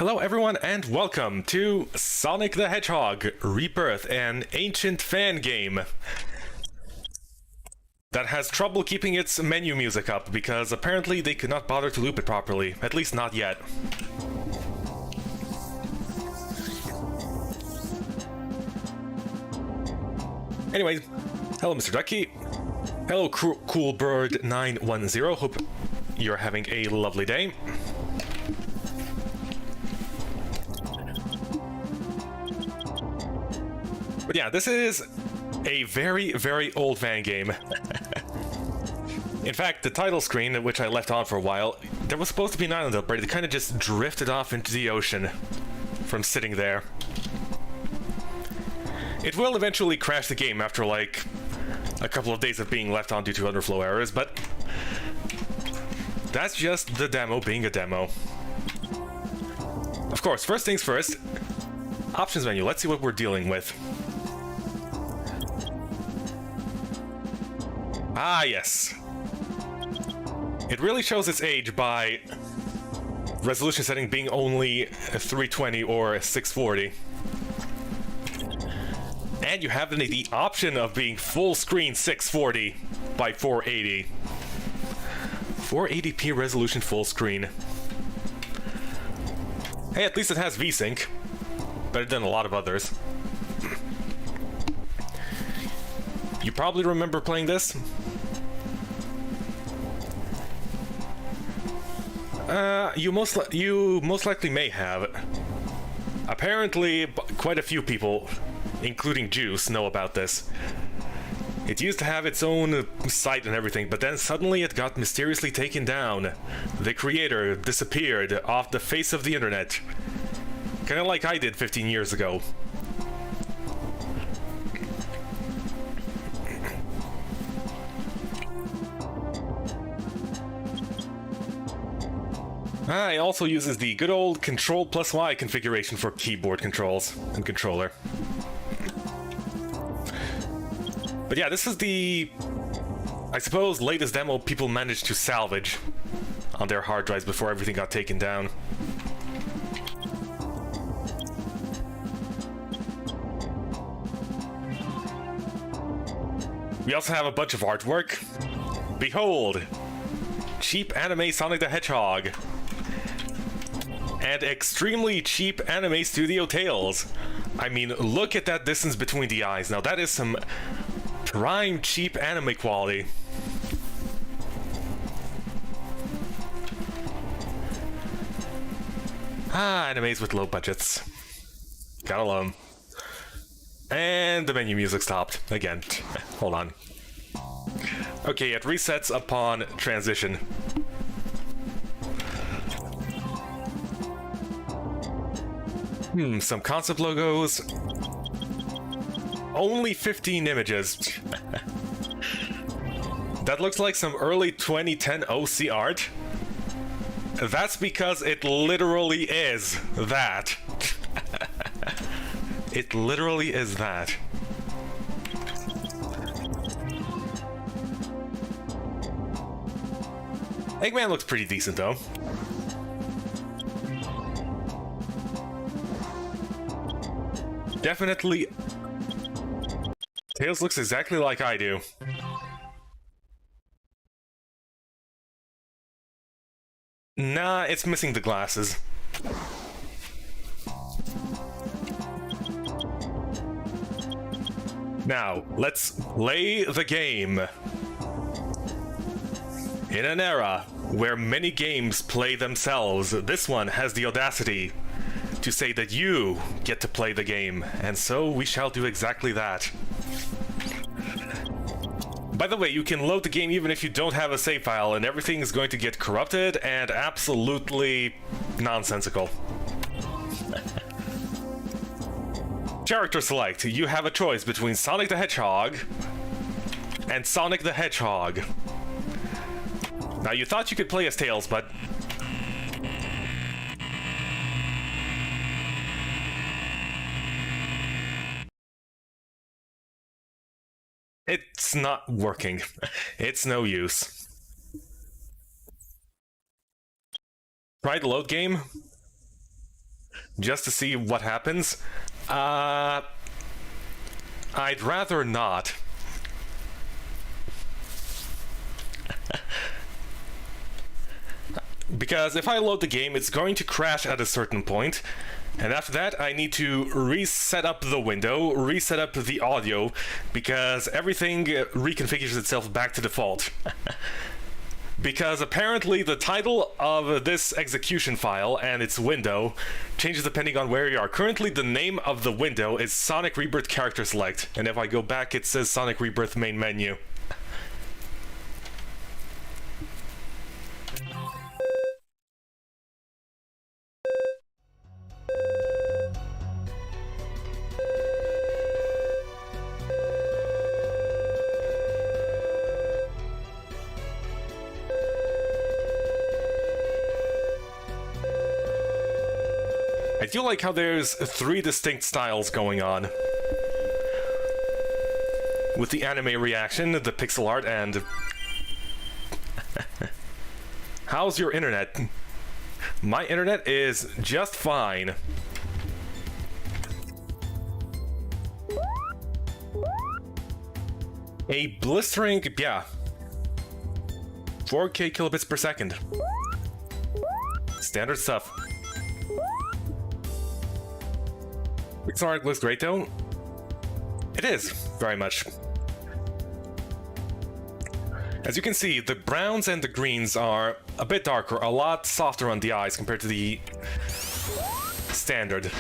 Hello everyone and welcome to Sonic the Hedgehog Rebirth, an ancient fan game that has trouble keeping its menu music up because apparently they could not bother to loop it properly, at least not yet. Anyways, hello Mr. Ducky. Hello Cool Bird 910. Hope you're having a lovely day. But yeah, this is a very, very old fan game. In fact, the title screen, which I left on for a while, there was supposed to be an island up, but it kind of just drifted off into the ocean from sitting there. It will eventually crash the game after like a couple of days of being left on due to underflow errors, but that's just the demo being a demo. Of course, first things first, options menu. Let's see what we're dealing with. Ah, yes. It really shows its age by resolution setting being only 320 or 640. And you have the option of being full screen 640 by 480. 480p resolution full screen. Hey, at least it has VSync. Better than a lot of others. You probably remember playing this. You most likely may have. Apparently, quite a few people, including Juice, know about this. It used to have its own site and everything, but then suddenly it got mysteriously taken down. The creator disappeared off the face of the internet. Kinda like I did 15 years ago. It also uses the good old Ctrl+Y configuration for keyboard controls and controller. But yeah, this is the, I suppose, latest demo people managed to salvage on their hard drives before everything got taken down. We also have a bunch of artwork. Behold! Cheap anime Sonic the Hedgehog. And extremely cheap anime Studio Tales. I mean, look at that distance between the eyes. Now that is some prime cheap anime quality. Animes with low budgets. Gotta love 'em. And the menu music stopped again. Hold on. Okay, it resets upon transition. Some concept logos. Only 15 images. That looks like some early 2010 OC art. That's because it literally is that. It literally is that. Eggman looks pretty decent though. Definitely. Tails looks exactly like I do. Nah, it's missing the glasses. Now, let's play the game. In an era where many games play themselves, this one has the audacity to say that you get to play the game, and so we shall do exactly that. By the way, you can load the game even if you don't have a save file, and everything is going to get corrupted and absolutely nonsensical. Character select. You have a choice between Sonic the Hedgehog and Sonic the Hedgehog. Now, you thought you could play as Tails, but it's not working. It's no use. Try the load game. just to see what happens? I'd rather not. Because if I load the game, it's going to crash at a certain point, and after that I need to reset up the window, reset up the audio, because everything reconfigures itself back to default. Because apparently the title of this execution file and its window changes depending on where you are. Currently the name of the window is Sonic Rebirth Character Select, and if I go back it says Sonic Rebirth Main Menu. I do like how there's 3 distinct styles going on. With the anime reaction, the pixel art, and... How's your internet? My internet is just fine. A blistering... yeah. 4K kilobits per second. Standard stuff. Pixel art looks great though. It is, very much. As you can see, the browns and the greens are a bit darker, a lot softer on the eyes compared to the standard.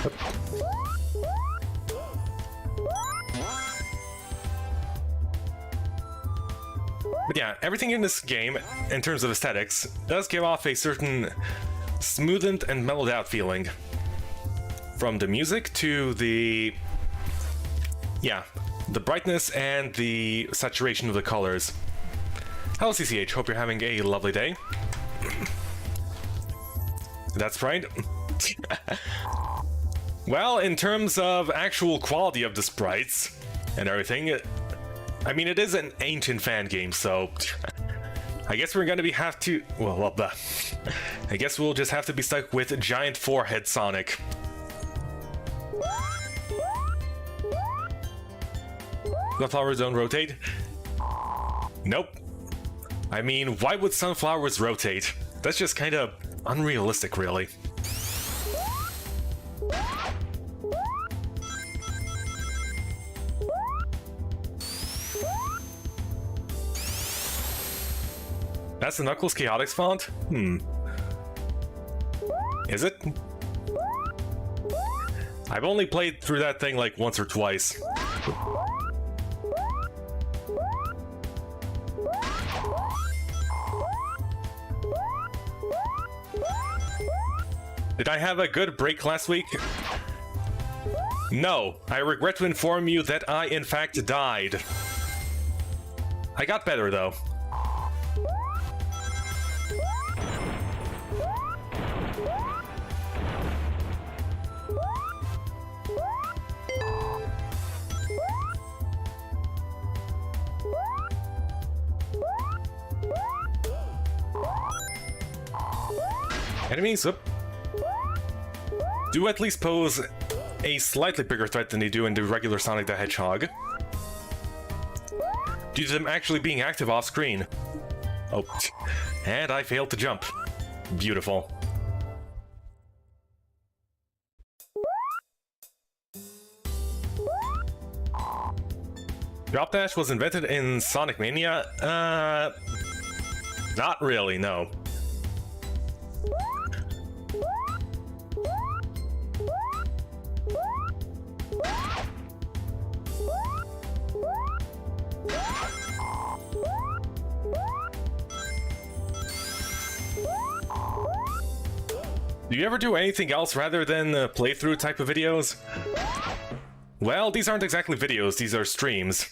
But yeah, everything in this game, in terms of aesthetics, does give off a certain smoothened and mellowed out feeling. From the music to the... yeah, the brightness and the saturation of the colors. Hello CCH, hope you're having a lovely day. That's right. Well, in terms of actual quality of the sprites and everything, I mean, it is an ancient fan game, so... I guess we're gonna have to... well, I guess we'll just have to be stuck with Giant Forehead Sonic. Sunflowers don't rotate? Nope. I mean, why would sunflowers rotate? That's just kind of unrealistic, really. That's the Knuckles Chaotix font? Is it? I've only played through that thing like once or twice. Did I have a good break last week? No, I regret to inform you that I in fact died. I got better though. Enemies up. Do at least pose a slightly bigger threat than they do in the regular Sonic the Hedgehog, due to them actually being active off screen. Oh, and I failed to jump. Beautiful. Drop Dash was invented in Sonic Mania? Not really, no. Do you ever do anything else rather than playthrough type of videos? Well, these aren't exactly videos, these are streams.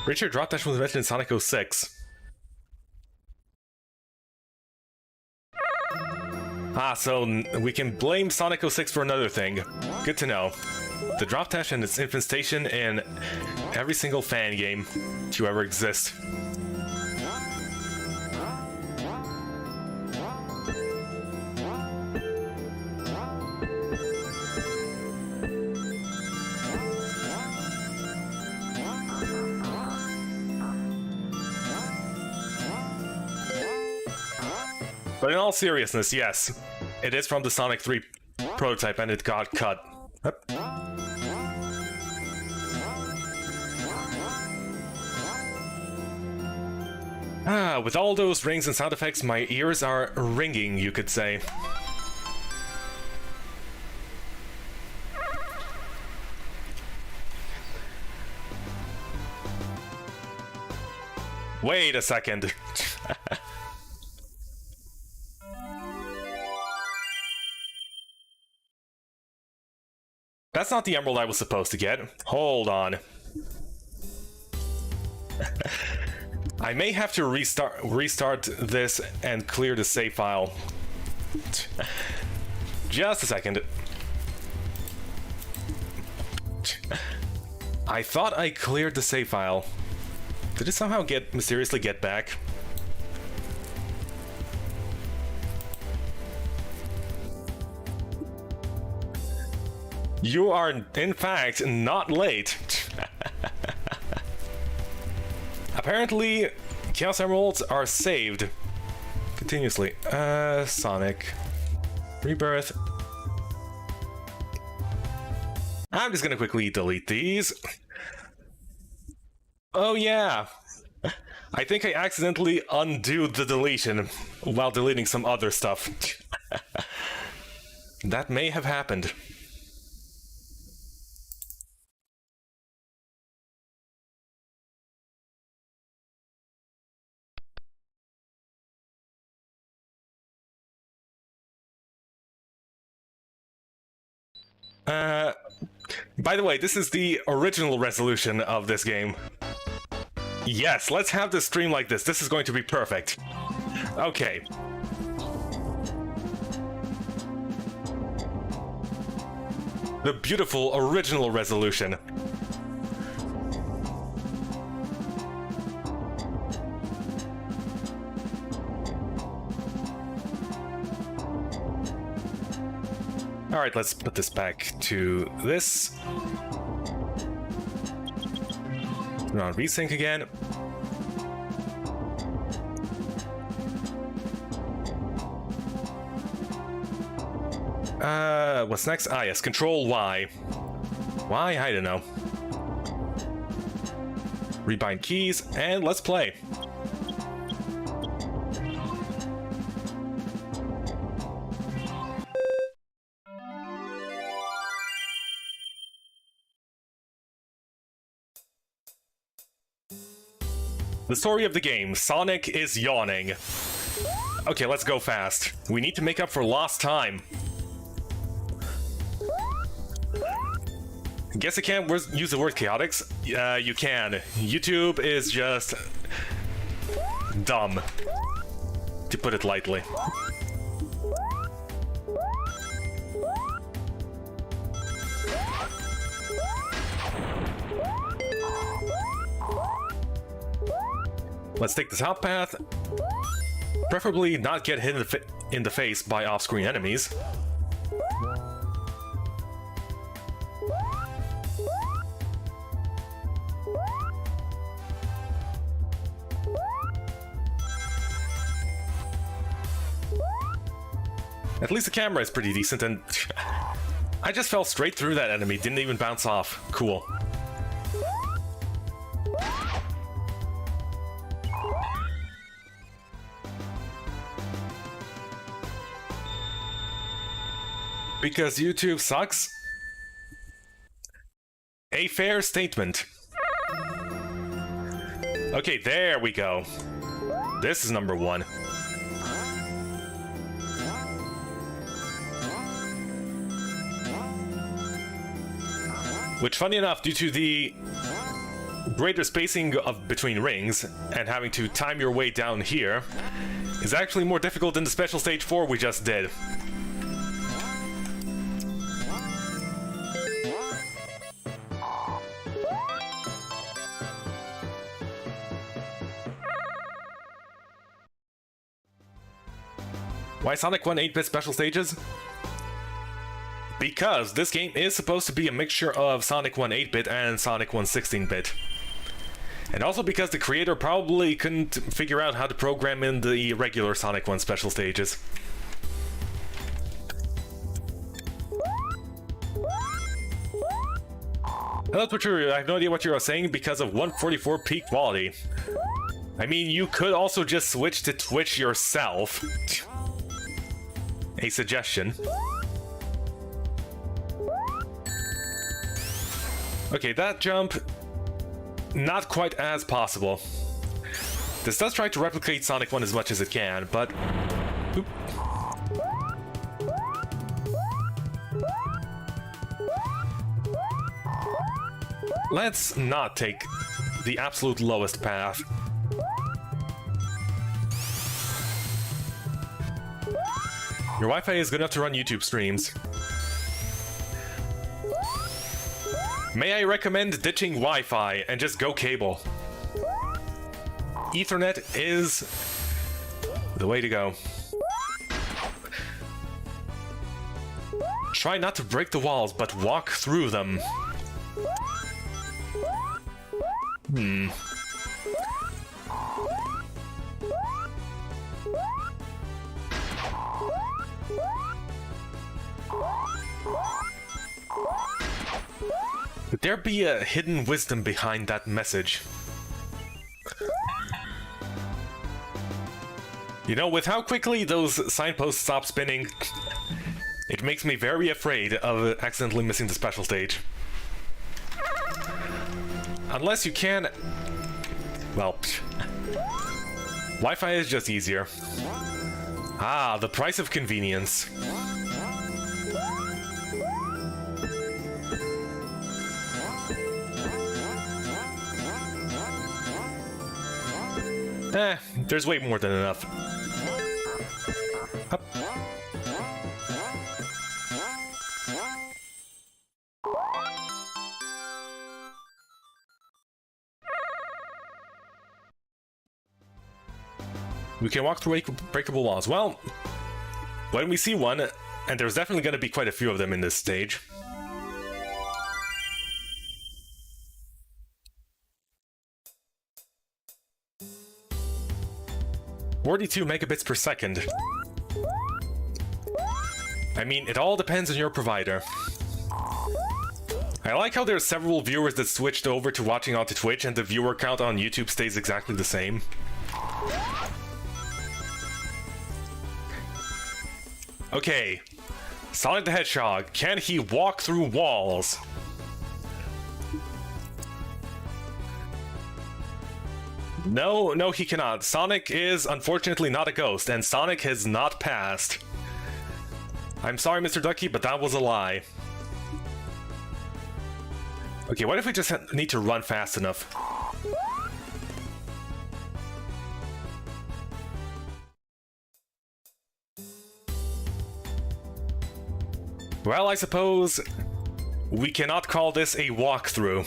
Richard Drop Dash was invented in Sonic 06. Ah, so we can blame Sonic 06 for another thing. Good to know. the drop dash and its infestation in every single fan game to ever exist. But in all seriousness, yes, it is from the Sonic 3 prototype and it got cut. Yep. With all those rings and sound effects, my ears are ringing, you could say. Wait a second. That's not the emerald I was supposed to get. Hold on. I may have to restart this and clear the save file. Just a second. I thought I cleared the save file. Did it somehow mysteriously get back? You are, in fact, not late. Apparently, Chaos Emeralds are saved continuously. Sonic. Rebirth. I'm just gonna quickly delete these. Oh yeah. I think I accidentally undo the deletion while deleting some other stuff. That may have happened. By the way, this is the original resolution of this game. Yes, let's have this stream like this. This is going to be perfect. Okay. The beautiful original resolution. Alright, let's put this back to this. Turn on VSync again. What's next? Ah, yes, Control Y. Why? I don't know. Rebind keys, and let's play. The story of the game, Sonic is yawning. Okay, let's go fast. We need to make up for lost time. Guess I can't use the word chaotics? You can. YouTube is just dumb, to put it lightly. Let's take the top path. Preferably not get hit in the face by off-screen enemies. At least the camera is pretty decent, and I just fell straight through that enemy, didn't even bounce off. Cool. Because YouTube sucks? A fair statement. Okay, there we go. This is number one. Which, funny enough, due to the greater spacing between rings and having to time your way down here, is actually more difficult than the special stage 4 we just did. Why Sonic 1 8-bit special stages? Because this game is supposed to be a mixture of Sonic 1 8-bit and Sonic 1 16-bit. And also because the creator probably couldn't figure out how to program in the regular Sonic 1 special stages. Hello Twitcher, I have no idea what you're saying because of 144p quality. I mean, you could also just switch to Twitch yourself. A suggestion. Okay, that jump, not quite as possible. This does try to replicate Sonic 1 as much as it can, but... Oop. Let's not take the absolute lowest path. Your Wi-Fi is good enough to run YouTube streams. May I recommend ditching Wi-Fi and just go cable? Ethernet is the way to go. Try not to break the walls, but walk through them. Could there be a hidden wisdom behind that message? You know, with how quickly those signposts stop spinning, it makes me very afraid of accidentally missing the special stage. Unless you can... Well... Wi-Fi is just easier. Ah, the price of convenience. There's way more than enough. Up. We can walk through breakable walls. Well, when we see one, and there's definitely going to be quite a few of them in this stage. "42 megabits per second. I mean, it all depends on your provider. I like how there's several viewers that switched over to watching onto Twitch and the viewer count on YouTube stays exactly the same. Okay, Sonic the Hedgehog, can he walk through walls? No, he cannot. Sonic is unfortunately not a ghost, and Sonic has not passed. I'm sorry, Mr. Ducky, but that was a lie. Okay, what if we just need to run fast enough? Well, I suppose we cannot call this a walkthrough.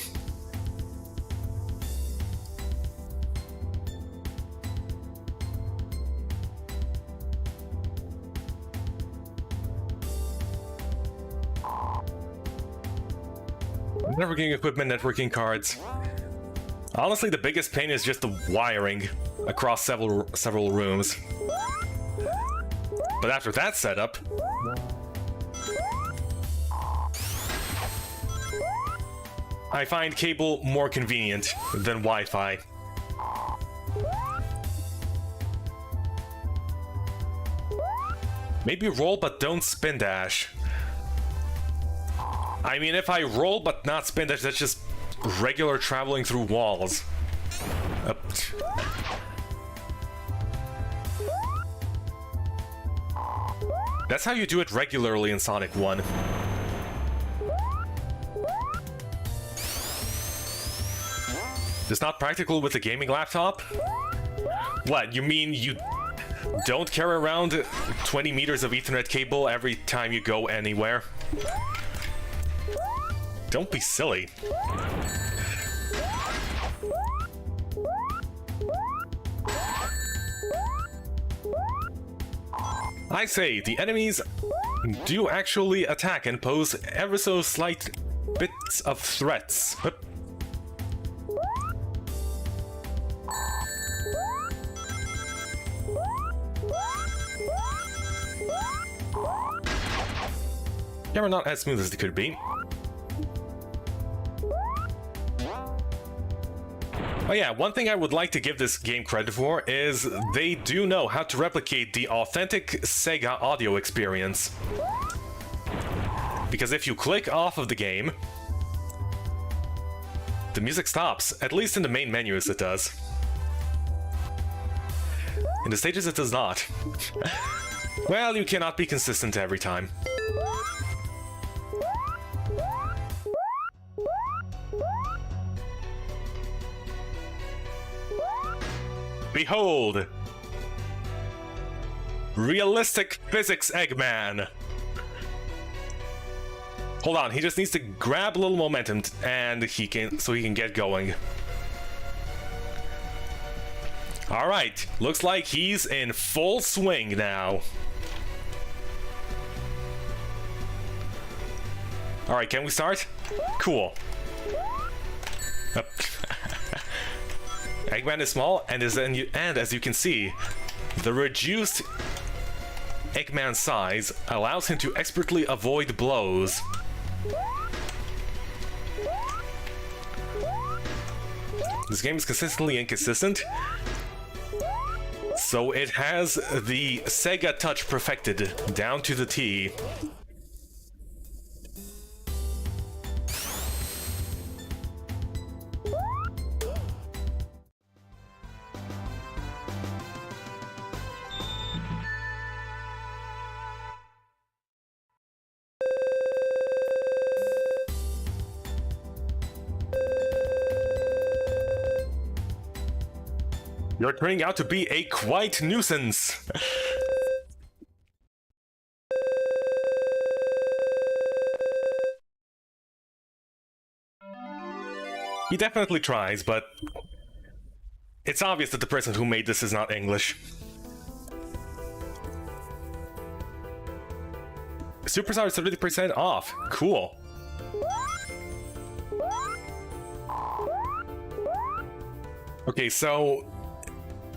Networking equipment, networking cards. Honestly, the biggest pain is just the wiring across several rooms. But after that setup, I find cable more convenient than Wi-Fi. Maybe roll but don't spin dash. I mean, if I roll but not spin dash, that's just regular traveling through walls. That's how you do it regularly in Sonic 1. It's not practical with a gaming laptop? What, you mean you don't carry around 20 meters of Ethernet cable every time you go anywhere? Don't be silly. I say, the enemies do actually attack and pose ever so slight bits of threats. Camera not as smooth as it could be. Oh yeah, one thing I would like to give this game credit for is they do know how to replicate the authentic Sega audio experience. Because if you click off of the game, the music stops, at least in the main menus it does. In the stages it does not. Well, you cannot be consistent every time. Behold! Realistic physics Eggman! Hold on, he just needs to grab a little momentum and he can get going. Alright, looks like he's in full swing now. Alright, can we start? Cool. Eggman is small, and as you can see, the reduced Eggman size allows him to expertly avoid blows. This game is consistently inconsistent, so it has the Sega touch perfected down to the T. You're turning out to be a quite nuisance. He definitely tries, but it's obvious that the person who made this is not English. Superstar is 30% off. Cool. Okay, so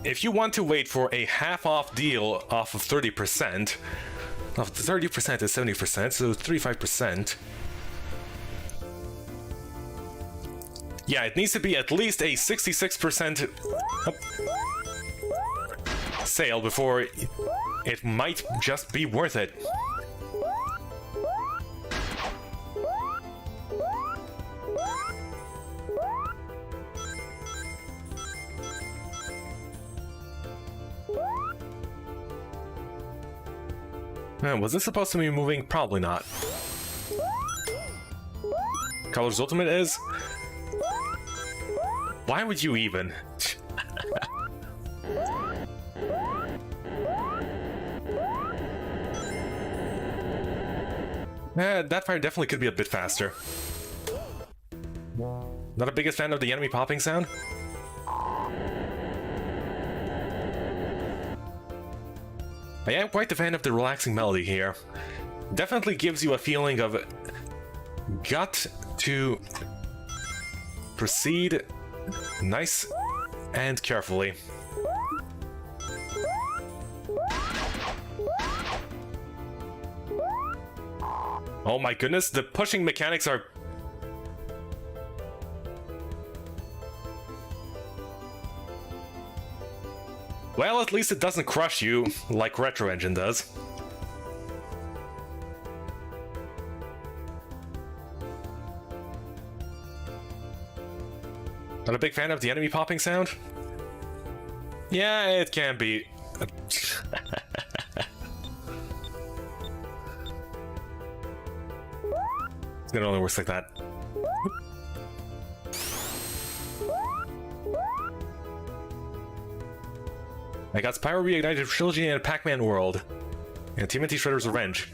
if you want to wait for a half-off deal off of 30%, off 30% is 70%, so 35%. Yeah, it needs to be at least a 66% sale before it might just be worth it. Was this supposed to be moving? Probably not. Color's Ultimate is? Why would you even? That fire definitely could be a bit faster. Not the biggest fan of the enemy popping sound? I am quite a fan of the relaxing melody here. Definitely gives you a feeling of got to proceed nice and carefully. Oh my goodness, the pushing mechanics are... Well, at least it doesn't crush you like Retro Engine does. Not a big fan of the enemy popping sound? Yeah, it can be. It only works like that. I got Spyro Reignited Trilogy and Pac-Man World. And TMNT Shredder's Revenge.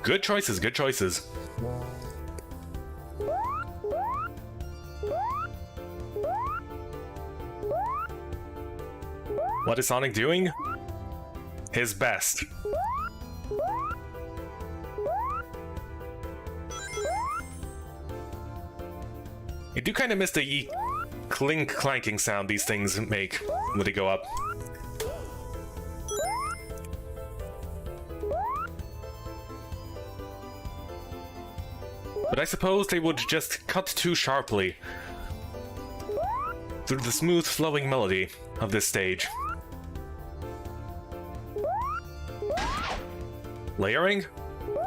Good choices, good choices. What is Sonic doing? his best. I do kind of miss the clink-clanking sound these things make when they go up. But I suppose they would just cut too sharply through the smooth flowing melody of this stage. Layering?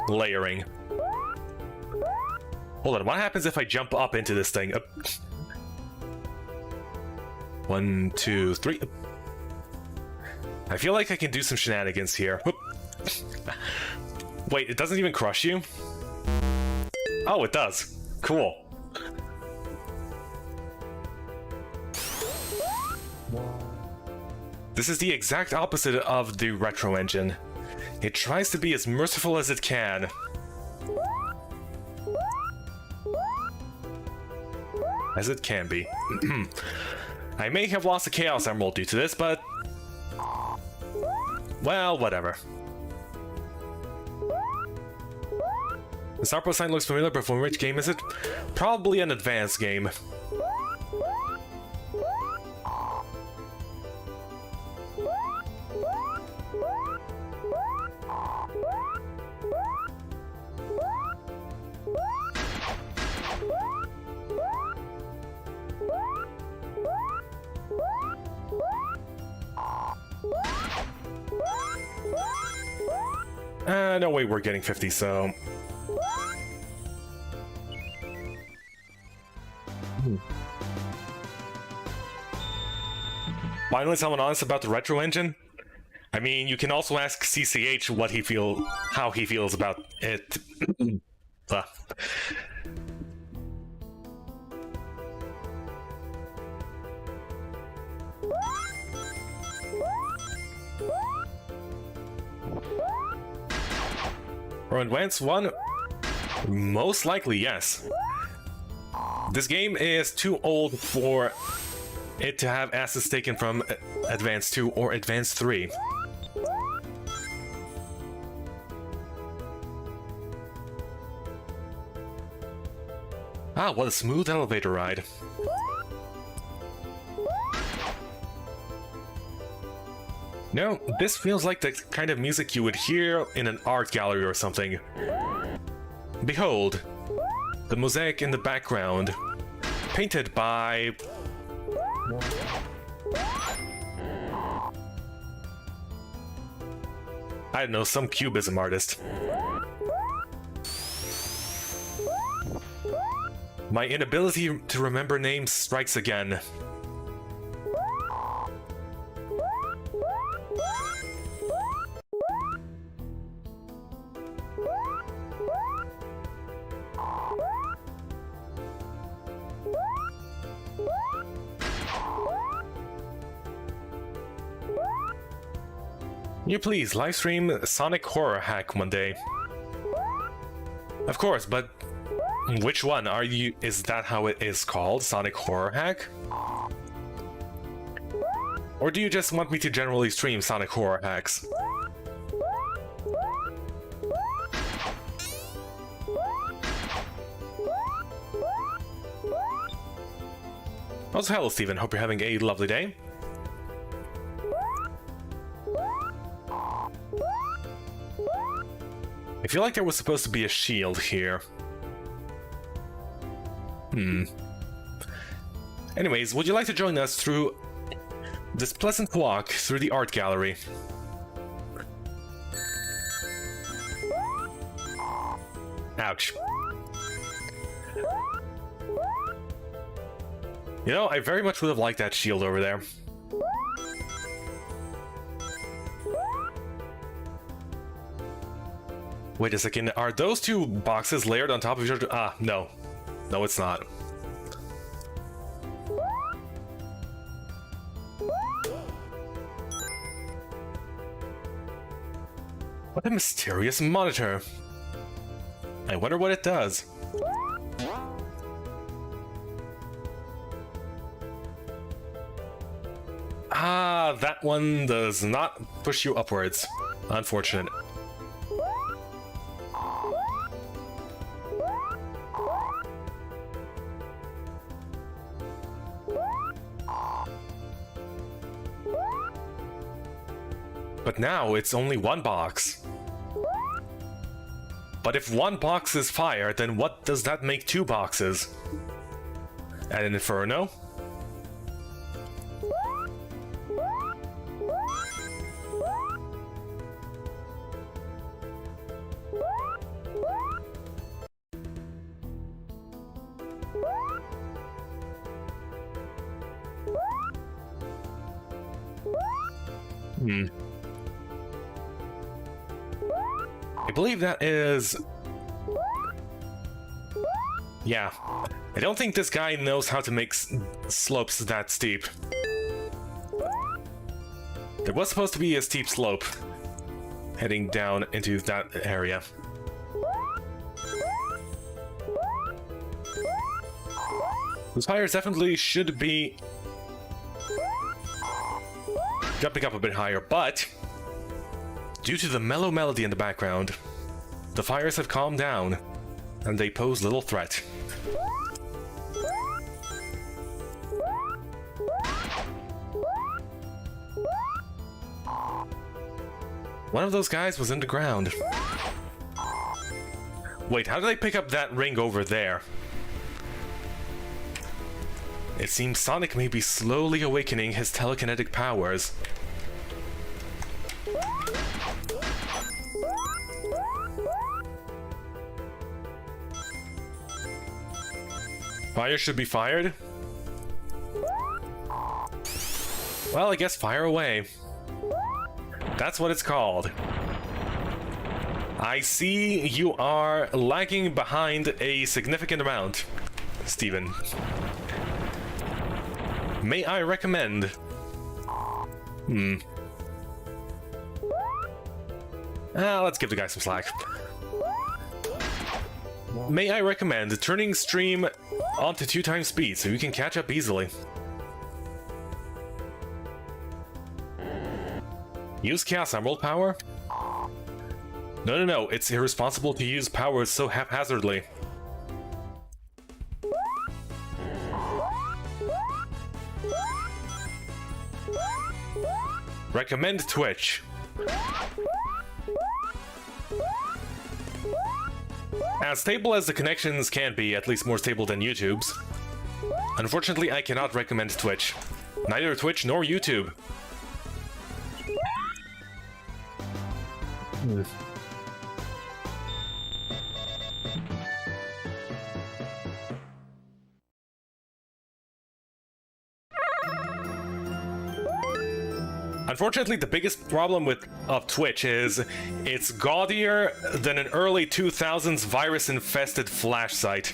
Layering. Hold on, what happens if I jump up into this thing? 1, 2, 3. I feel like I can do some shenanigans here. Wait, it doesn't even crush you? Oh, it does. Cool. This is the exact opposite of the retro engine. It tries to be as merciful as it can. As it can be. I may have lost a Chaos Emerald due to this, but... well, whatever. The Star sign looks familiar, but from which game is it? Probably an advanced game. No way we're getting 50, so... Finally, someone honest about the retro engine? I mean, you can also ask CCH how he feels about it. For Advance 1? Most likely, yes. This game is too old for it to have assets taken from Advance 2 or Advance 3. Ah, what a smooth elevator ride. No, this feels like the kind of music you would hear in an art gallery or something. Behold, the mosaic in the background, painted by... I don't know, some cubism artist. My inability to remember names strikes again. Can you please livestream Sonic Horror Hack one day? Of course, but which one are you? Is that how it is called? Sonic Horror Hack? Or do you just want me to generally stream Sonic Horror Hacks? Also, hello Steven, hope you're having a lovely day. I feel like there was supposed to be a shield here. Anyways, would you like to join us through this pleasant walk through the art gallery? Ouch. You know, I very much would have liked that shield over there. Wait a second, are those two boxes layered on top of each other? Ah, no. No, it's not. What a mysterious monitor. I wonder what it does. Ah, that one does not push you upwards. Unfortunate. But now it's only one box. But if one box is fire, then what does that make two boxes? And an inferno? I believe that is... Yeah. I don't think this guy knows how to make slopes that steep. There was supposed to be a steep slope heading down into that area. Those fires definitely should be jumping up a bit higher, but due to the mellow melody in the background, the fires have calmed down, and they pose little threat. One of those guys was in the ground. Wait, how did I pick up that ring over there? It seems Sonic may be slowly awakening his telekinetic powers. Fire should be fired? Well, I guess fire away. That's what it's called. I see you are lagging behind a significant amount, Steven. May I recommend... let's give the guy some slack. May I recommend turning stream onto 2x speed so you can catch up easily. Use Chaos Emerald power? No, it's irresponsible to use powers so haphazardly. Recommend Twitch. As stable as the connections can be, at least more stable than YouTube's. Unfortunately, I cannot recommend Twitch. Neither Twitch nor YouTube. Unfortunately, the biggest problem of Twitch is it's gaudier than an early 2000s virus-infested Flash site.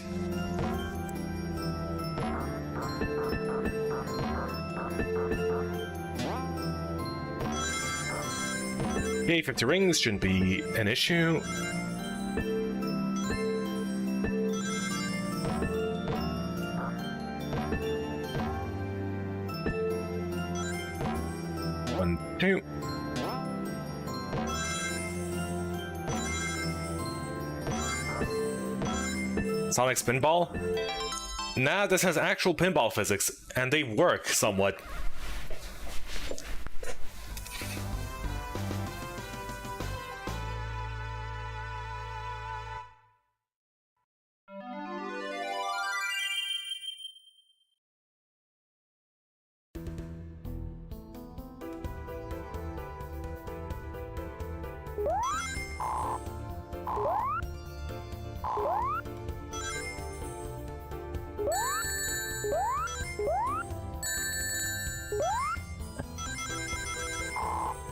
Okay, 50 rings shouldn't be an issue. One, two. Sonic Spinball? Nah, this has actual pinball physics, and they work somewhat.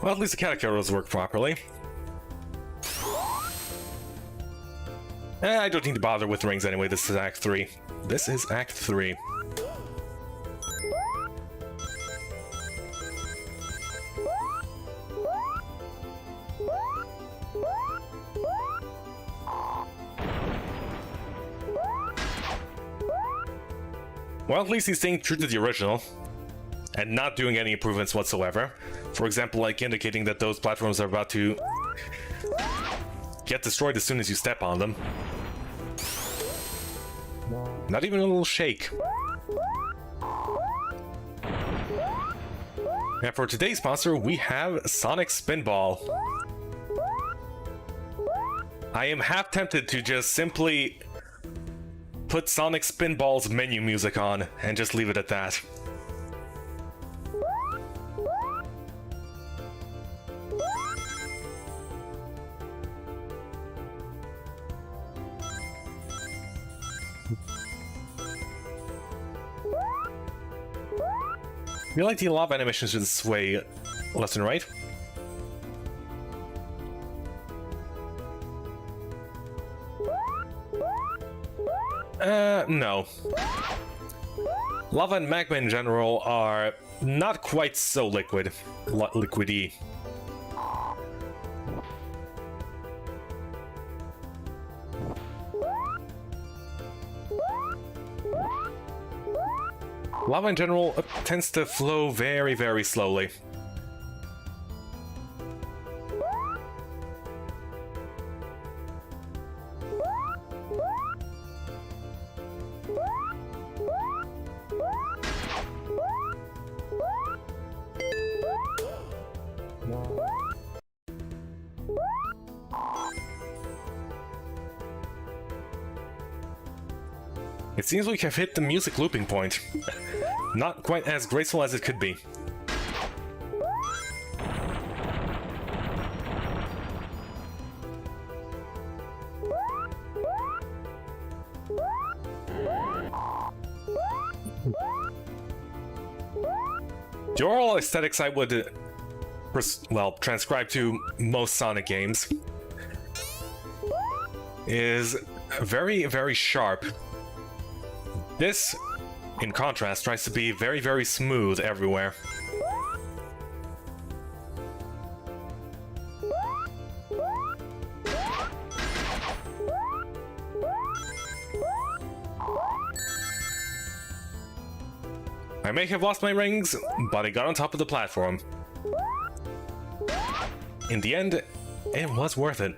Well, at least the caterpillars work properly. I don't need to bother with rings anyway, this is Act 3. This is Act 3. Well, at least he's staying true to the original. and not doing any improvements whatsoever. For example, like indicating that those platforms are about to get destroyed as soon as you step on them. Not even a little shake. And for today's sponsor, we have Sonic Spinball. I am half tempted to just simply put Sonic Spinball's menu music on and just leave it at that. I feel like the lava animations should sway left and right. No. Lava and magma in general are not quite so liquidy. Lava in general tends to flow very, very slowly. It seems we have hit the music looping point. Not quite as graceful as it could be. The overall aesthetics I would, well, transcribe to most Sonic games is very, very sharp. This, in contrast, tries to be very, very smooth everywhere. I may have lost my rings, but I got on top of the platform. In the end, it was worth it.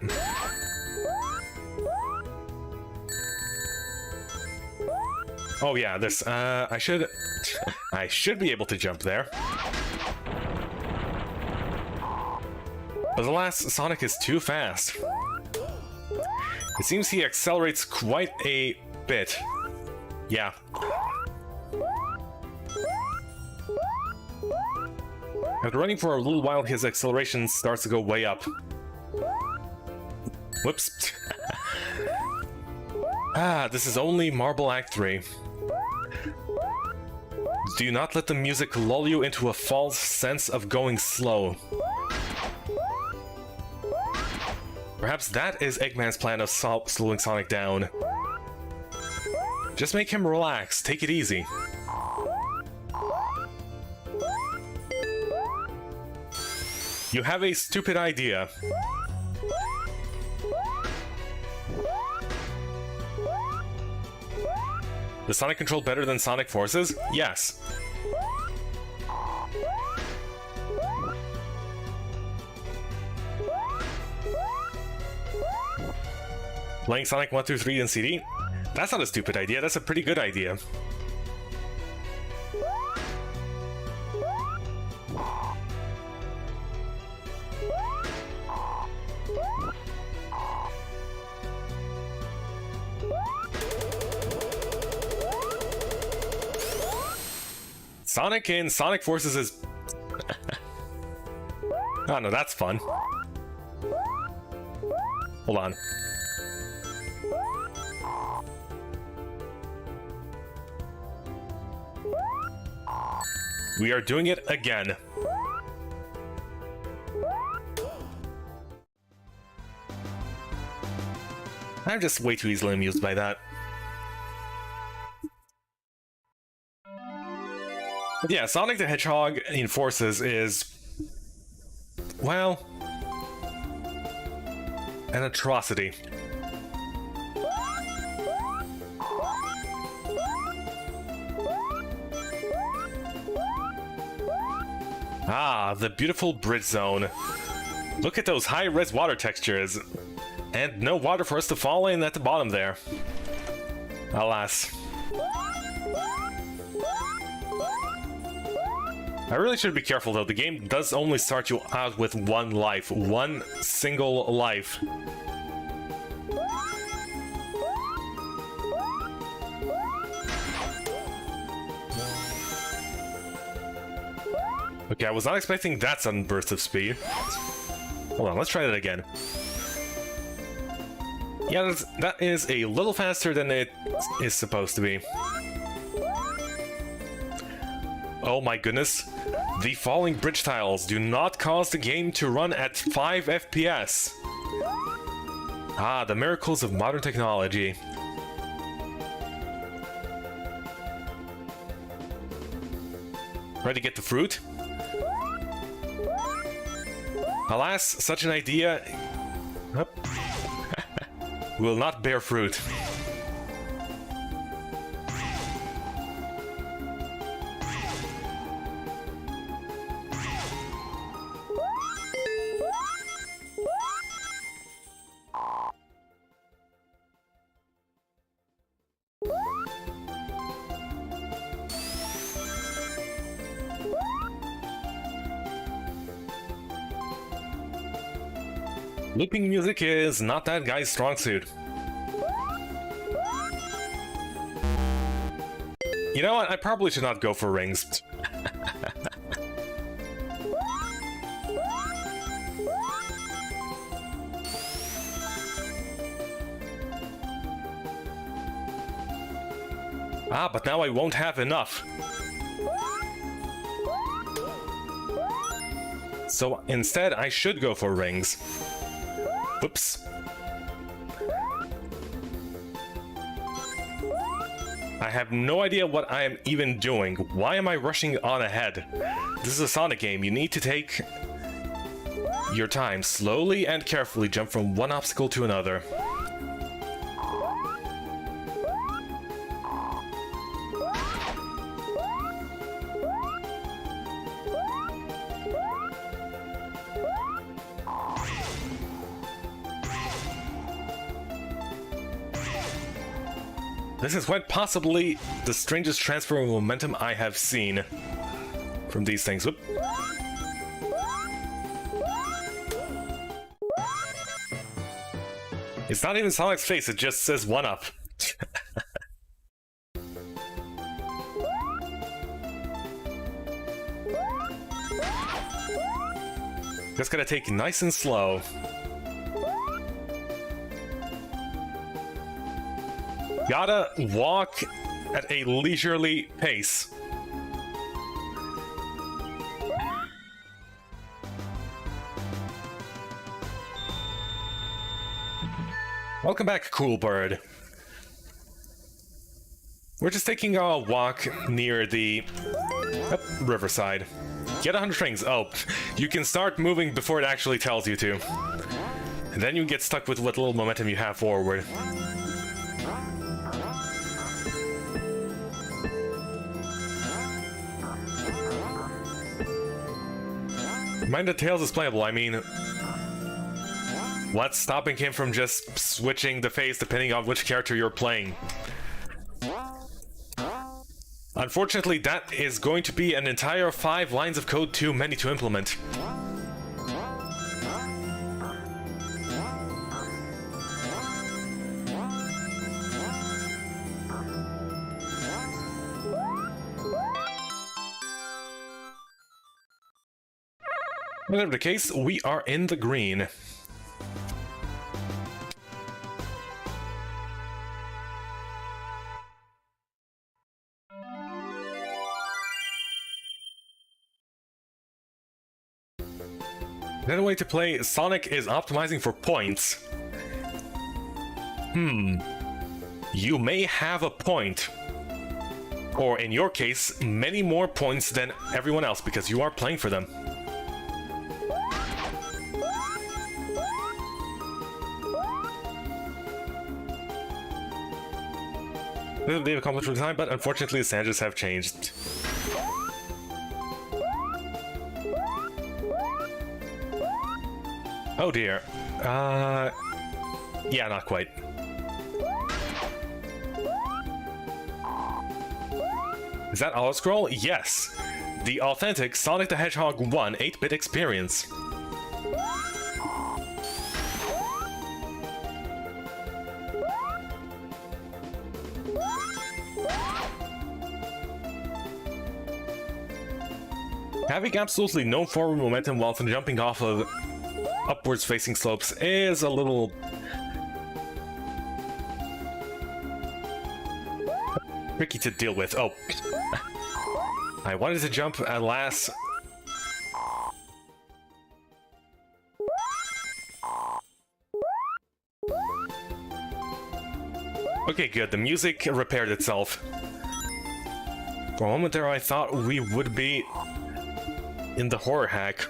Oh yeah, this, I should be able to jump there. But alas, Sonic is too fast. It seems he accelerates quite a bit. Yeah. After running for a little while, his acceleration starts to go way up. Whoops. This is only Marble Act 3. Do not let the music lull you into a false sense of going slow. Perhaps that is Eggman's plan of slowing Sonic down. Just make him relax, take it easy. You have a stupid idea. Does Sonic control better than Sonic Forces? Yes. Playing Sonic 1 through 3 in CD? That's not a stupid idea, that's a pretty good idea. Sonic in Sonic Forces is... Oh no, that's fun. Hold on. We are doing it again. I'm just way too easily amused by that. But yeah, Sonic the Hedgehog in Forces is, well, an atrocity. Ah, the beautiful bridge zone. Look at those high-res water textures. And no water for us to fall in at the bottom there. Alas. I really should be careful though, the game does only start you out with one life. One single life. Okay, I was not expecting that sudden burst of speed. Hold on, let's try that again. Yeah, that is a little faster than it is supposed to be. Oh my goodness. The falling bridge tiles do not cause the game to run at 5 FPS. Ah, the miracles of modern technology. Ready to get the fruit? Alas, such an idea will not bear fruit. Looping music is not that guy's strong suit. You know what? I probably should not go for rings. Ah, but now I won't have enough. So instead, I should go for rings. Whoops. I have no idea what I am even doing. Why am I rushing on ahead? This is a Sonic game. You need to take your time. Slowly and carefully jump from one obstacle to another. This is quite possibly the strangest transfer of momentum I have seen from these things. Whoop. It's not even Sonic's face, it just says 1-up. Just gotta take it nice and slow. Gotta walk at a leisurely pace. Welcome back, cool bird. We're just taking a walk near the riverside. Get 100 rings. Oh, you can start moving before it actually tells you to. And then you get stuck with what little momentum you have forward. Mind the tails is playable, I mean... What's stopping him from just switching the face depending on which character you're playing? Unfortunately, that is going to be an entire 5 lines of code too many to implement. Whatever the case, we are in the green. Another way to play Sonic is optimizing for points. You may have a point. Or in your case, many more points than everyone else because you are playing for them. They've accomplished for the time, but unfortunately the standards have changed. Oh dear. Yeah, not quite. Is that auto-scroll? Yes! The authentic Sonic the Hedgehog 1 8-bit experience. Having absolutely no forward momentum whilst jumping off of upwards facing slopes is a little tricky to deal with. Oh. I wanted to jump, alas. Okay, good. The music repaired itself. For a moment there I thought we would be in the horror hack.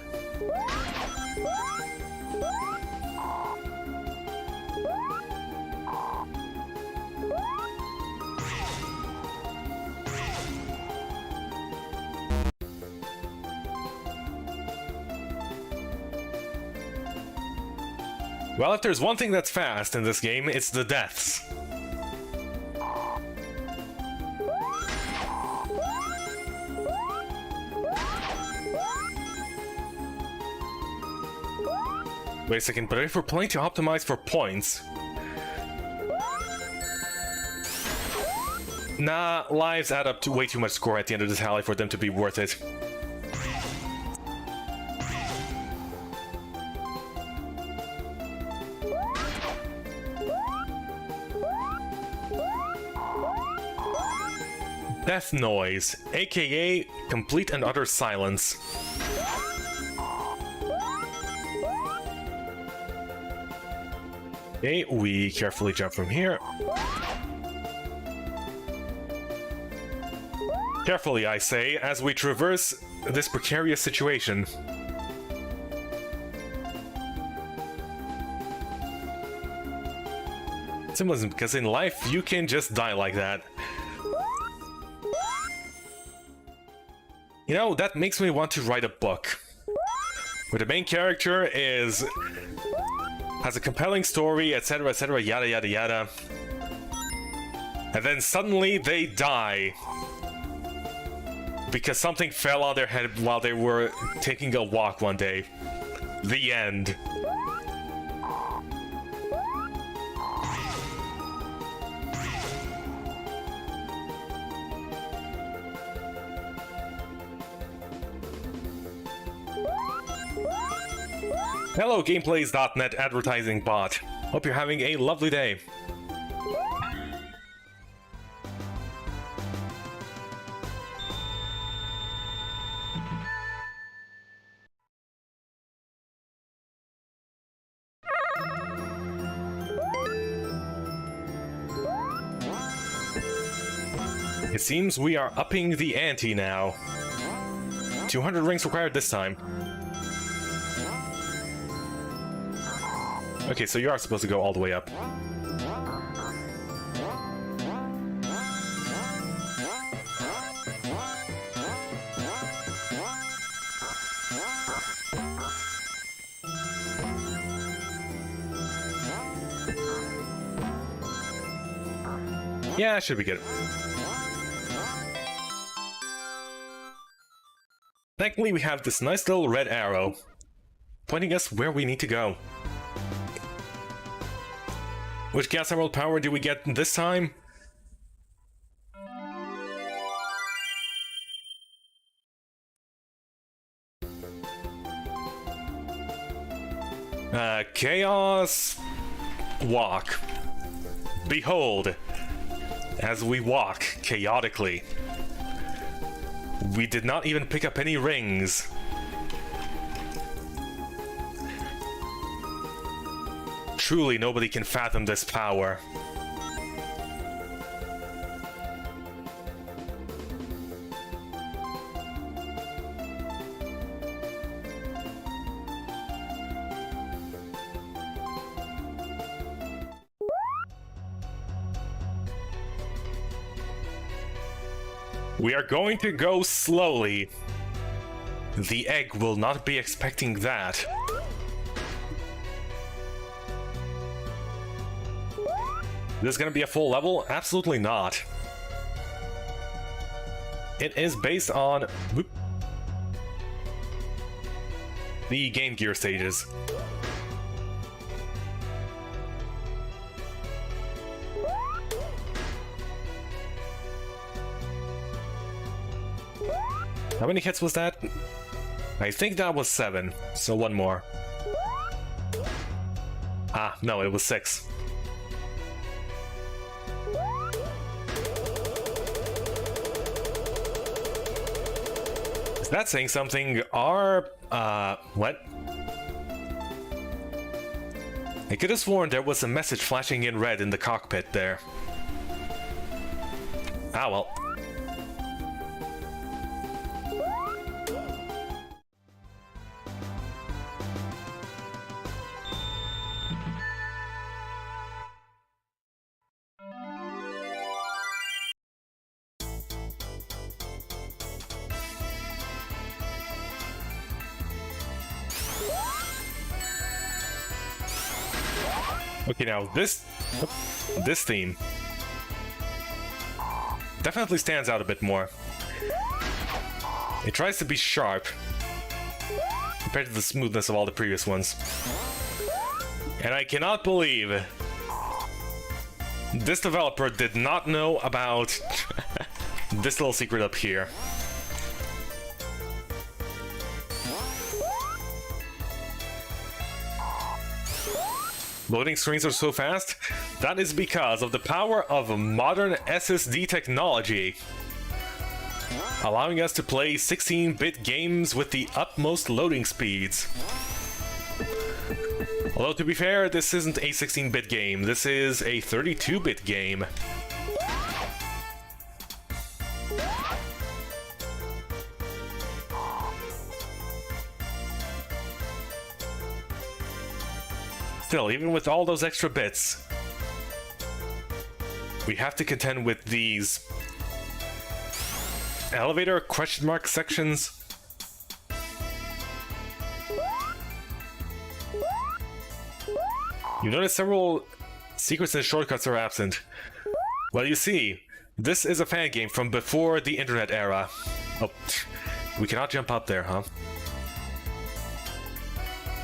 Well, if there's one thing that's fast in this game, it's the deaths. Wait a second, but if we're planning to optimize for points... Nah, lives add up to way too much score at the end of the tally for them to be worth it. Death noise, aka complete and utter silence. Okay, we carefully jump from here. Carefully, I say, as we traverse this precarious situation. Symbolism, because in life, you can just die like that. You know, that makes me want to write a book. Where the main character has a compelling story, etc., yada yada yada. And then suddenly they die. Because something fell on their head while they were taking a walk one day. The end. Hello, Gameplays.net advertising bot. Hope you're having a lovely day. It seems we are upping the ante now. 200 rings required this time. Okay, so you are supposed to go all the way up. Yeah, should be good. Thankfully, we have this nice little red arrow pointing us where we need to go. Which Gas Emerald power do we get this time? Chaos Walk. Behold, as we walk chaotically. We did not even pick up any rings. Truly, nobody can fathom this power. We are going to go slowly. The egg will not be expecting that. This is gonna be a full level? Absolutely not. It is based on the Game Gear stages. How many hits was that? I think that was 7, so one more. Ah, no, it was 6. Is that saying something? Our, what? I could have sworn there was a message flashing in red in the cockpit there. Ah, well. Okay, now this theme definitely stands out a bit more. It tries to be sharp compared to the smoothness of all the previous ones. And I cannot believe this developer did not know about this little secret up here. Loading screens are so fast? That is because of the power of modern SSD technology, allowing us to play 16-bit games with the utmost loading speeds. Although, to be fair, this isn't a 16-bit game, this is a 32-bit game. Still, even with all those extra bits, we have to contend with these elevator question mark sections. You notice several secrets and shortcuts are absent. Well, you see, this is a fan game from before the internet era. Oh, we cannot jump up there, huh?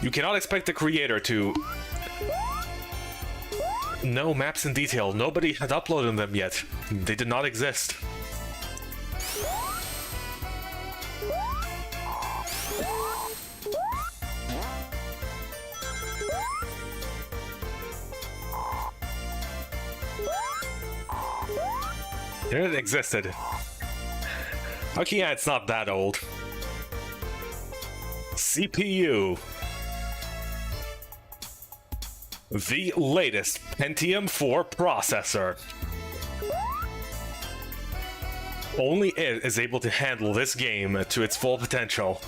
You cannot expect the creator to know maps in detail. Nobody had uploaded them yet. They did not exist. It existed. Okay, yeah, it's not that old. CPU. The latest Pentium 4 processor. Only it is able to handle this game to its full potential.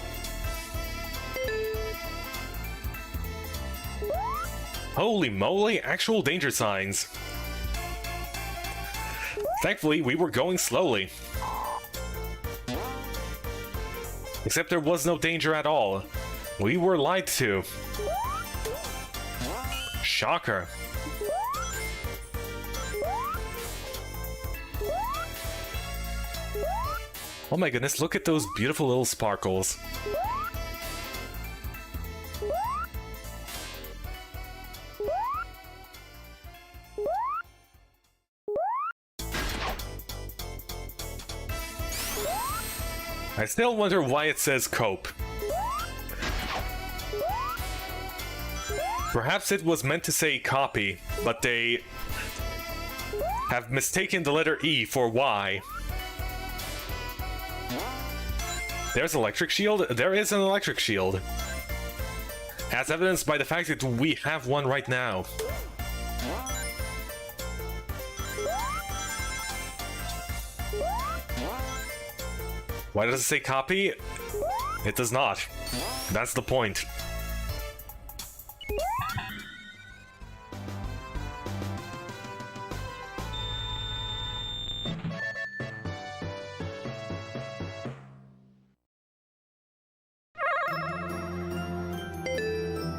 Holy moly, actual danger signs. Thankfully, we were going slowly. Except there was no danger at all. We were lied to. Shocker. Oh my goodness, look at those beautiful little sparkles. I still wonder why it says cope. Perhaps it was meant to say copy, but they have mistaken the letter E for Y. There's an electric shield? There is an electric shield. As evidenced by the fact that we have one right now. Why does it say copy? It does not. That's the point.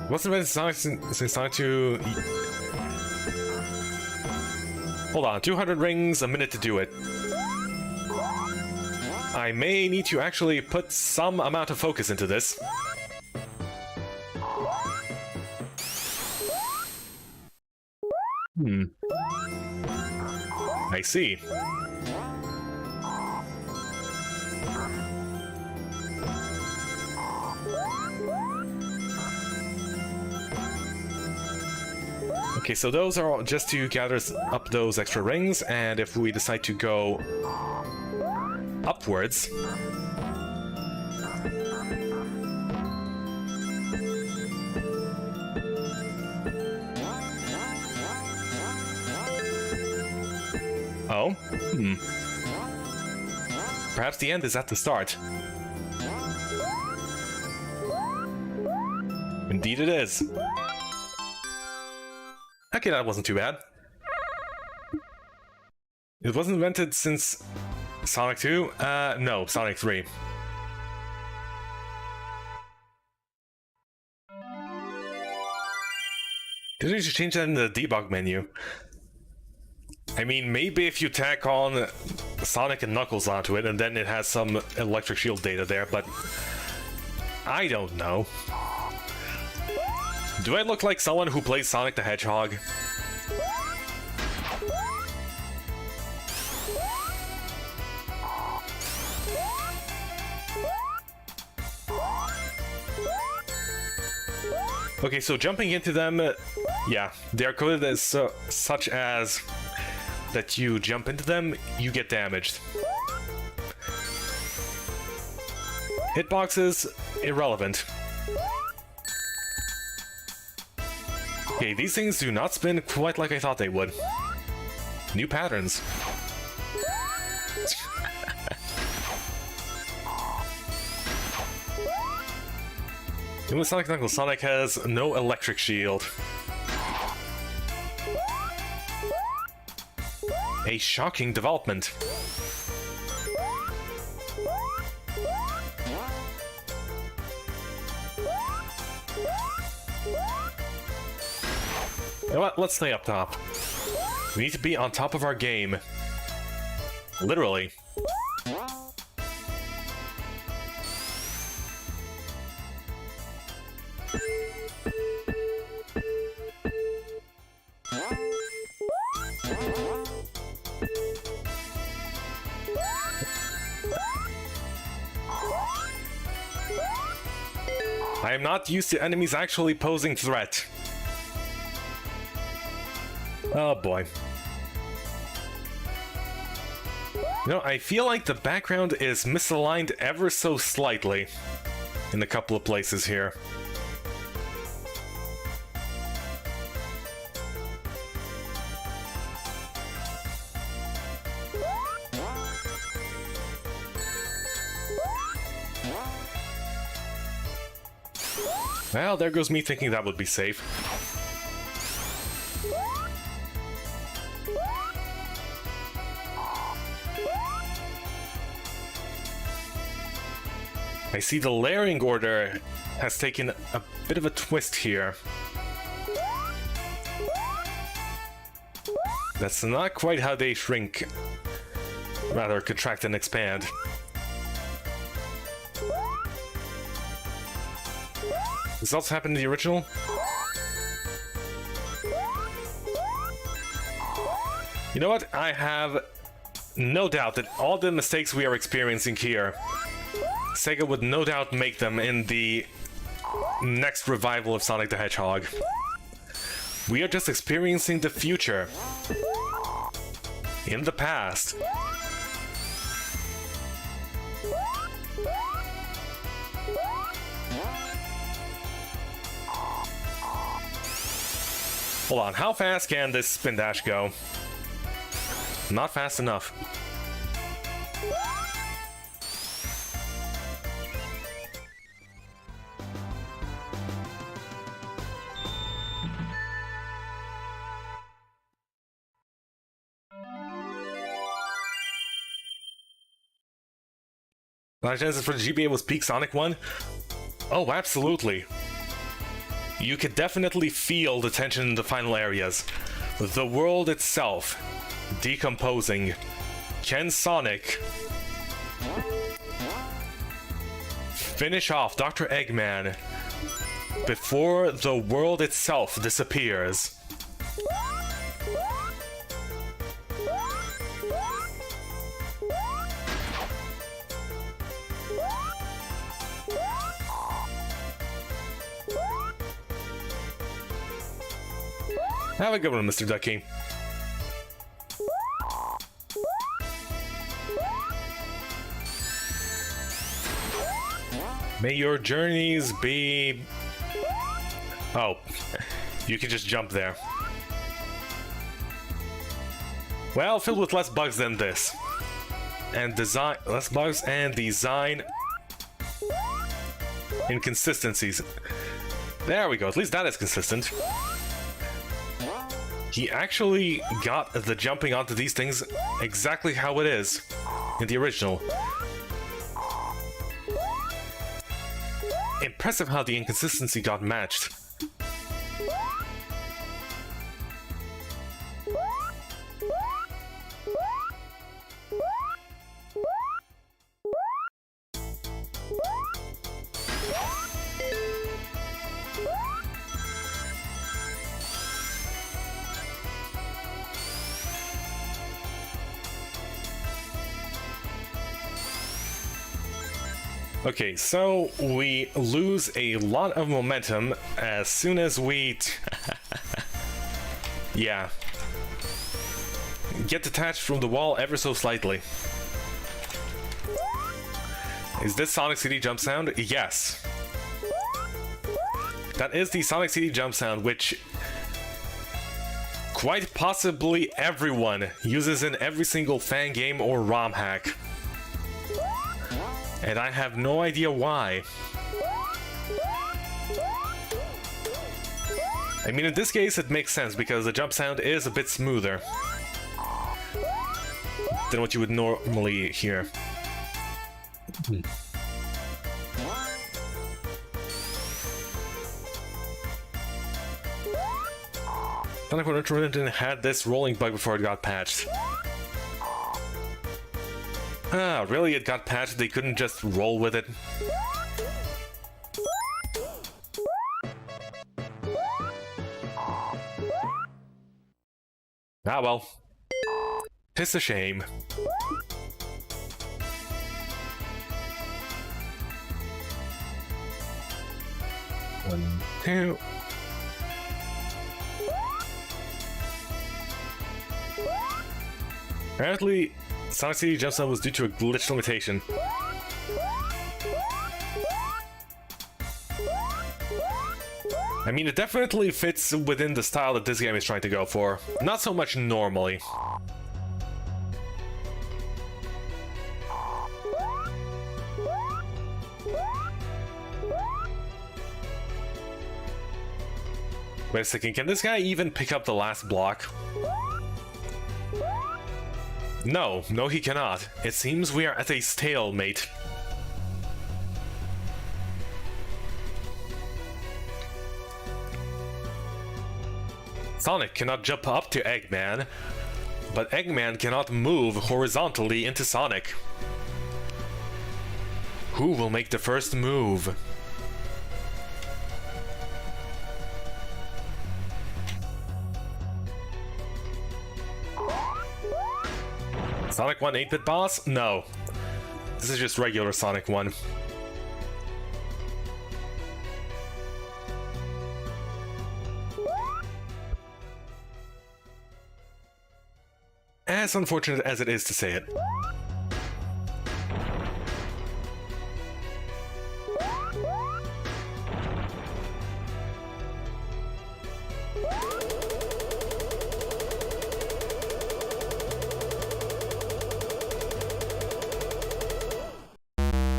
Wasn't it designed to... Hold on, 200 rings, a minute to do it. I may need to actually put some amount of focus into this. I see. Okay, so those are all just to gather up those extra rings, and if we decide to go upwards, oh, perhaps the end is at the start. Indeed it is. Okay, that wasn't too bad. It wasn't invented since Sonic 2? No, Sonic 3. Didn't you change that in the debug menu? I mean, maybe if you tack on Sonic and Knuckles onto it, and then it has some electric shield data there, but I don't know. Do I look like someone who plays Sonic the Hedgehog? Okay, so jumping into them, yeah, they're coded as such as that you jump into them, you get damaged. Hitboxes, irrelevant. Okay, these things do not spin quite like I thought they would. New patterns. Even with Sonic Knuckles, Sonic has no electric shield. A shocking development. You know what? Let's stay up top. We need to be on top of our game. Literally. I am not used to enemies actually posing threat. Oh boy. You know, I feel like the background is misaligned ever so slightly in a couple of places here. Well, there goes me thinking that would be safe. I see the layering order has taken a bit of a twist here. That's not quite how they shrink, rather contract and expand. This also happened in the original? You know what? I have no doubt that all the mistakes we are experiencing here, Sega would no doubt make them in the next revival of Sonic the Hedgehog. We are just experiencing the future. In the past. Hold on, how fast can this spin dash go? Not fast enough. Last chances for the GBA was peak Sonic 1? Oh, absolutely. You could definitely feel the tension in the final areas. The world itself decomposing. Can Sonic finish off Dr. Eggman before the world itself disappears? Have a good one, Mr. Ducky. May your journeys be... Oh, you can just jump there. Well, filled with less bugs than this. And design... less bugs and design... inconsistencies. There we go, at least that is consistent. He actually got the jumping onto these things exactly how it is in the original. Impressive how the inconsistency got matched. Okay, so we lose a lot of momentum as soon as we... yeah. Get detached from the wall ever so slightly. Is this Sonic CD jump sound? Yes. That is the Sonic CD jump sound, which quite possibly everyone uses in every single fan game or ROM hack. And I have no idea why. I mean, in this case, it makes sense because the jump sound is a bit smoother than what you would normally hear. Sonic Adventure had this rolling bug before it got patched. Ah, really? It got patched? They couldn't just roll with it? Ah well. It's a shame. One, two... Apparently, Sonic CD jump sound was due to a glitch limitation. I mean, it definitely fits within the style that this game is trying to go for. Not so much normally. Wait a second, can this guy even pick up the last block? No, he cannot. It seems we are at a stalemate. Sonic cannot jump up to Eggman, but Eggman cannot move horizontally into Sonic. Who will make the first move? Sonic 1 8-bit boss? No. This is just regular Sonic 1. As unfortunate as it is to say it.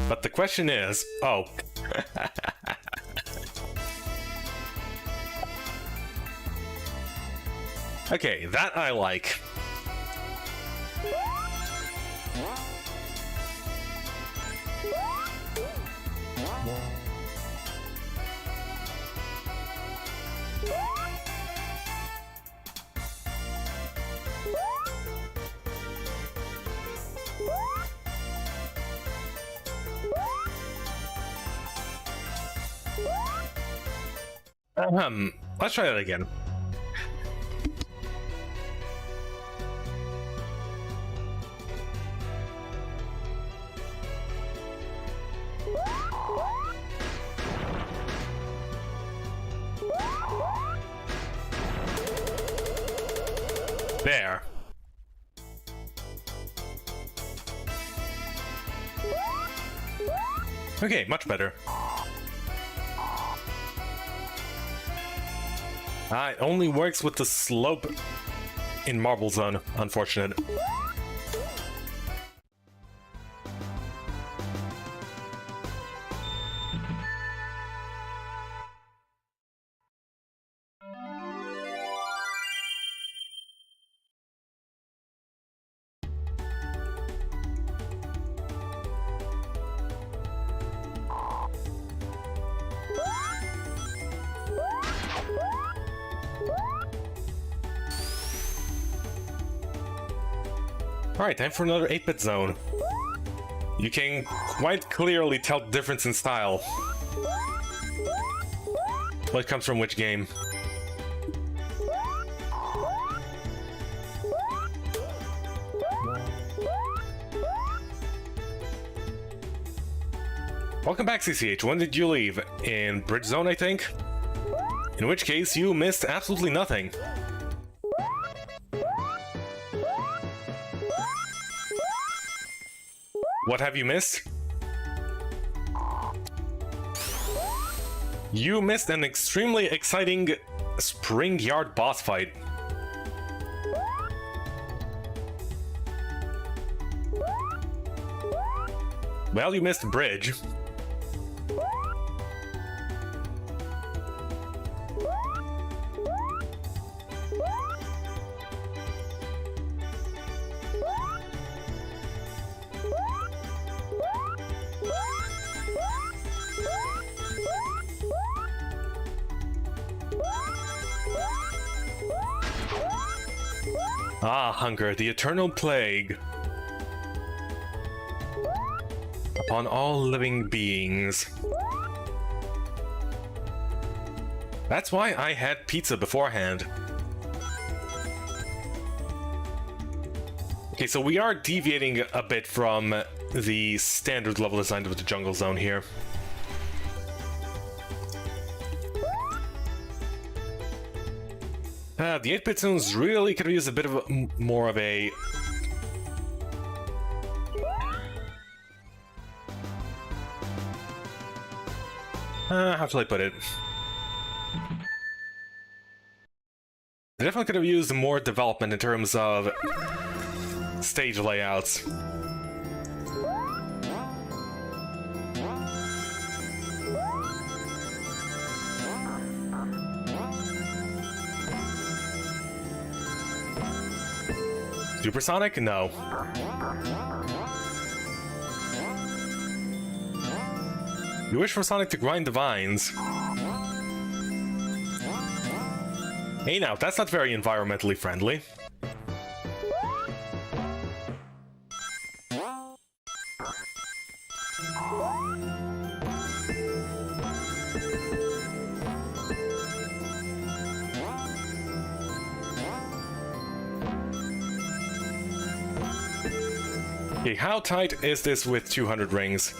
But the question is, oh. Okay, that I like. Let's try that again. There. Okay, much better. It only works with the slope in Marble Zone, unfortunate. Alright, time for another 8-bit zone. You can quite clearly tell the difference in style. What comes from which game. Welcome back, CCH. When did you leave? In Bridge Zone, I think? In which case, you missed absolutely nothing. What have you missed? You missed an extremely exciting Spring Yard boss fight. Well, you missed Bridge. Ah, hunger, the eternal plague upon all living beings. That's why I had pizza beforehand. Okay, so we are deviating a bit from the standard level design of the jungle zone here. The 8-bit zones really could use a bit of more of a... how shall I put it? They definitely could have used more development in terms of stage layouts. Supersonic? No. You wish for Sonic to grind the vines. Hey now, that's not very environmentally friendly. Okay, how tight is this with 200 rings?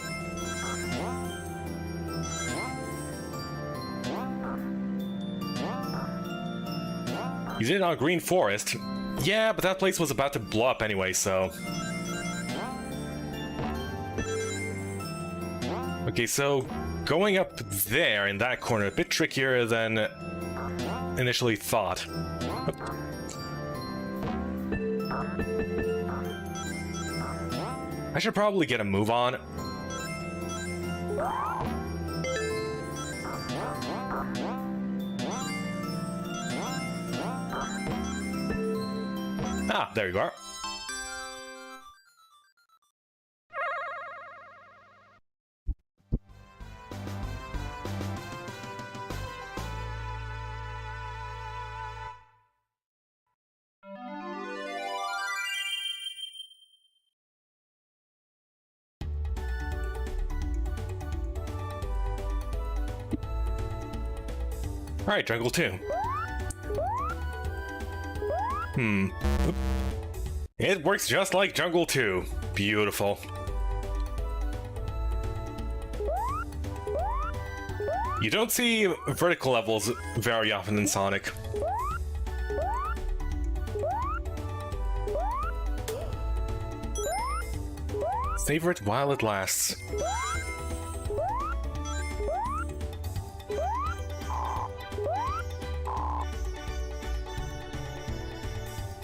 You did it on Green Forest. Yeah, but that place was about to blow up anyway, so... Okay, so going up there in that corner, a bit trickier than initially thought. I should probably get a move on. Ah, there you are. Alright, Jungle 2. Oop. It works just like Jungle 2. Beautiful. You don't see vertical levels very often in Sonic. Savor it while it lasts.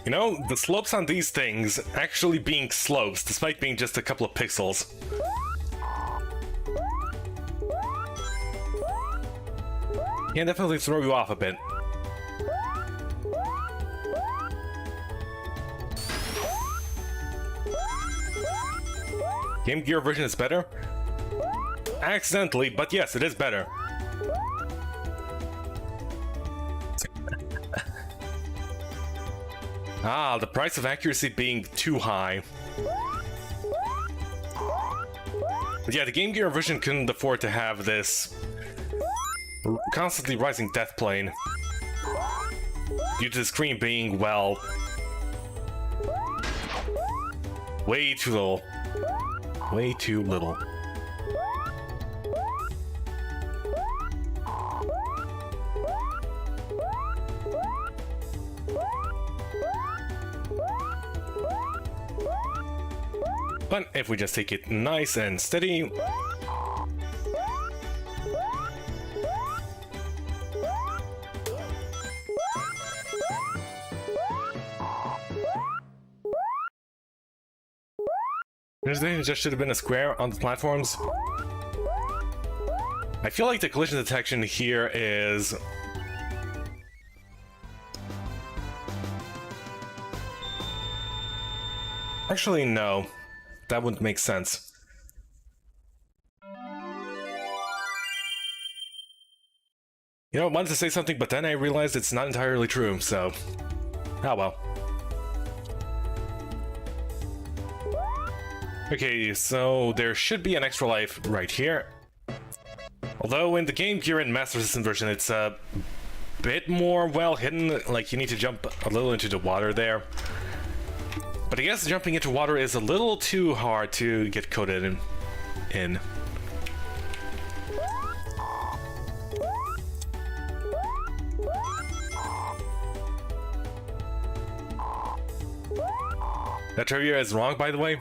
You know, the slopes on these things actually being slopes, despite being just a couple of pixels. Can definitely throw you off a bit. Game Gear version is better? Accidentally, but yes, it is better. Ah, the price of accuracy being too high. But yeah, the Game Gear version couldn't afford to have this constantly rising death plane due to the screen being, well, way too little. Way too little. But if we just take it nice and steady... There just should have been a square on the platforms. I feel like the collision detection here is... Actually, no. That wouldn't make sense. You know, I wanted to say something, but then I realized it's not entirely true, so... Oh well. Okay, so there should be an extra life right here. Although in the Game Gear and Master System version, it's a bit more well hidden, like you need to jump a little into the water there. But I guess jumping into water is a little too hard to get coated in. That trivia is wrong, by the way.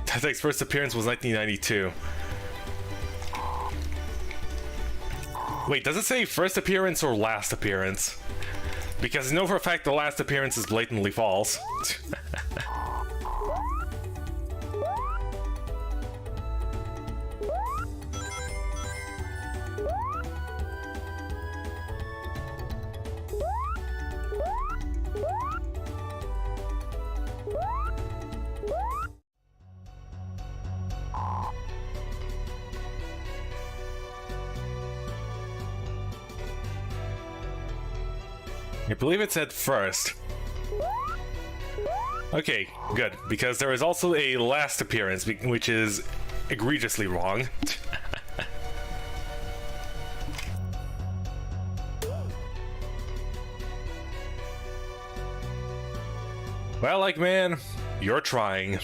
Tactic's first appearance was 1992. Wait, does it say first appearance or last appearance? Because I know for a fact the last appearance is blatantly false. I believe it said first. Okay, good, because there is also a last appearance, which is egregiously wrong. Well, like, man, you're trying.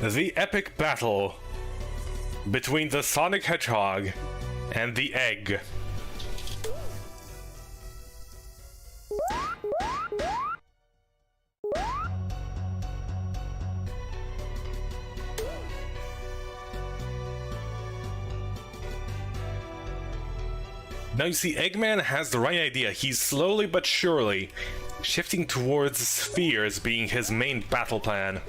The epic battle between the Sonic Hedgehog and the egg. Now you see, Eggman has the right idea. He's slowly but surely shifting towards spheres being his main battle plan.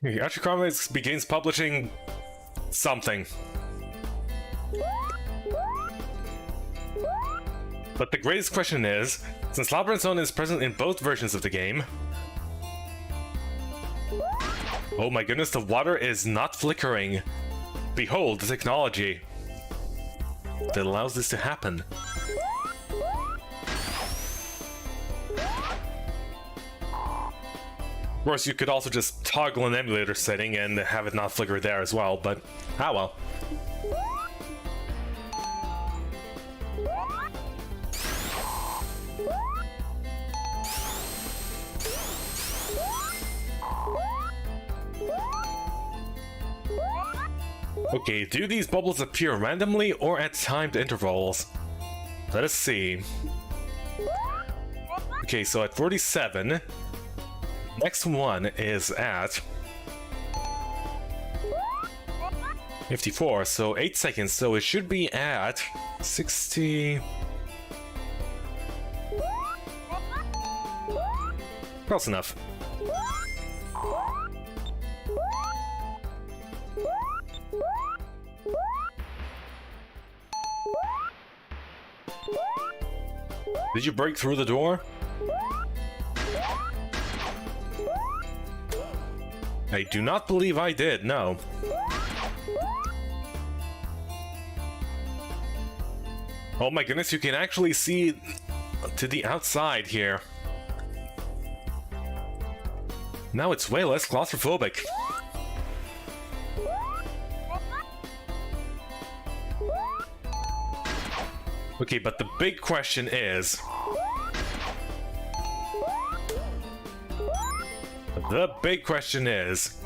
Archie Comics begins publishing something. But the greatest question is, since Labyrinth Zone is present in both versions of the game... Oh my goodness, the water is not flickering. Behold the technology that allows this to happen. Of course, you could also just toggle an emulator setting and have it not flicker there as well, but ah well. Okay, do these bubbles appear randomly or at timed intervals? Let us see. Okay, so at 47, next one is at 54, so 8 seconds, so it should be at 60... Close enough. Did you break through the door? I do not believe I did, no. Oh my goodness, you can actually see to the outside here. Now it's way less claustrophobic. Okay, but the big question is... The big question is...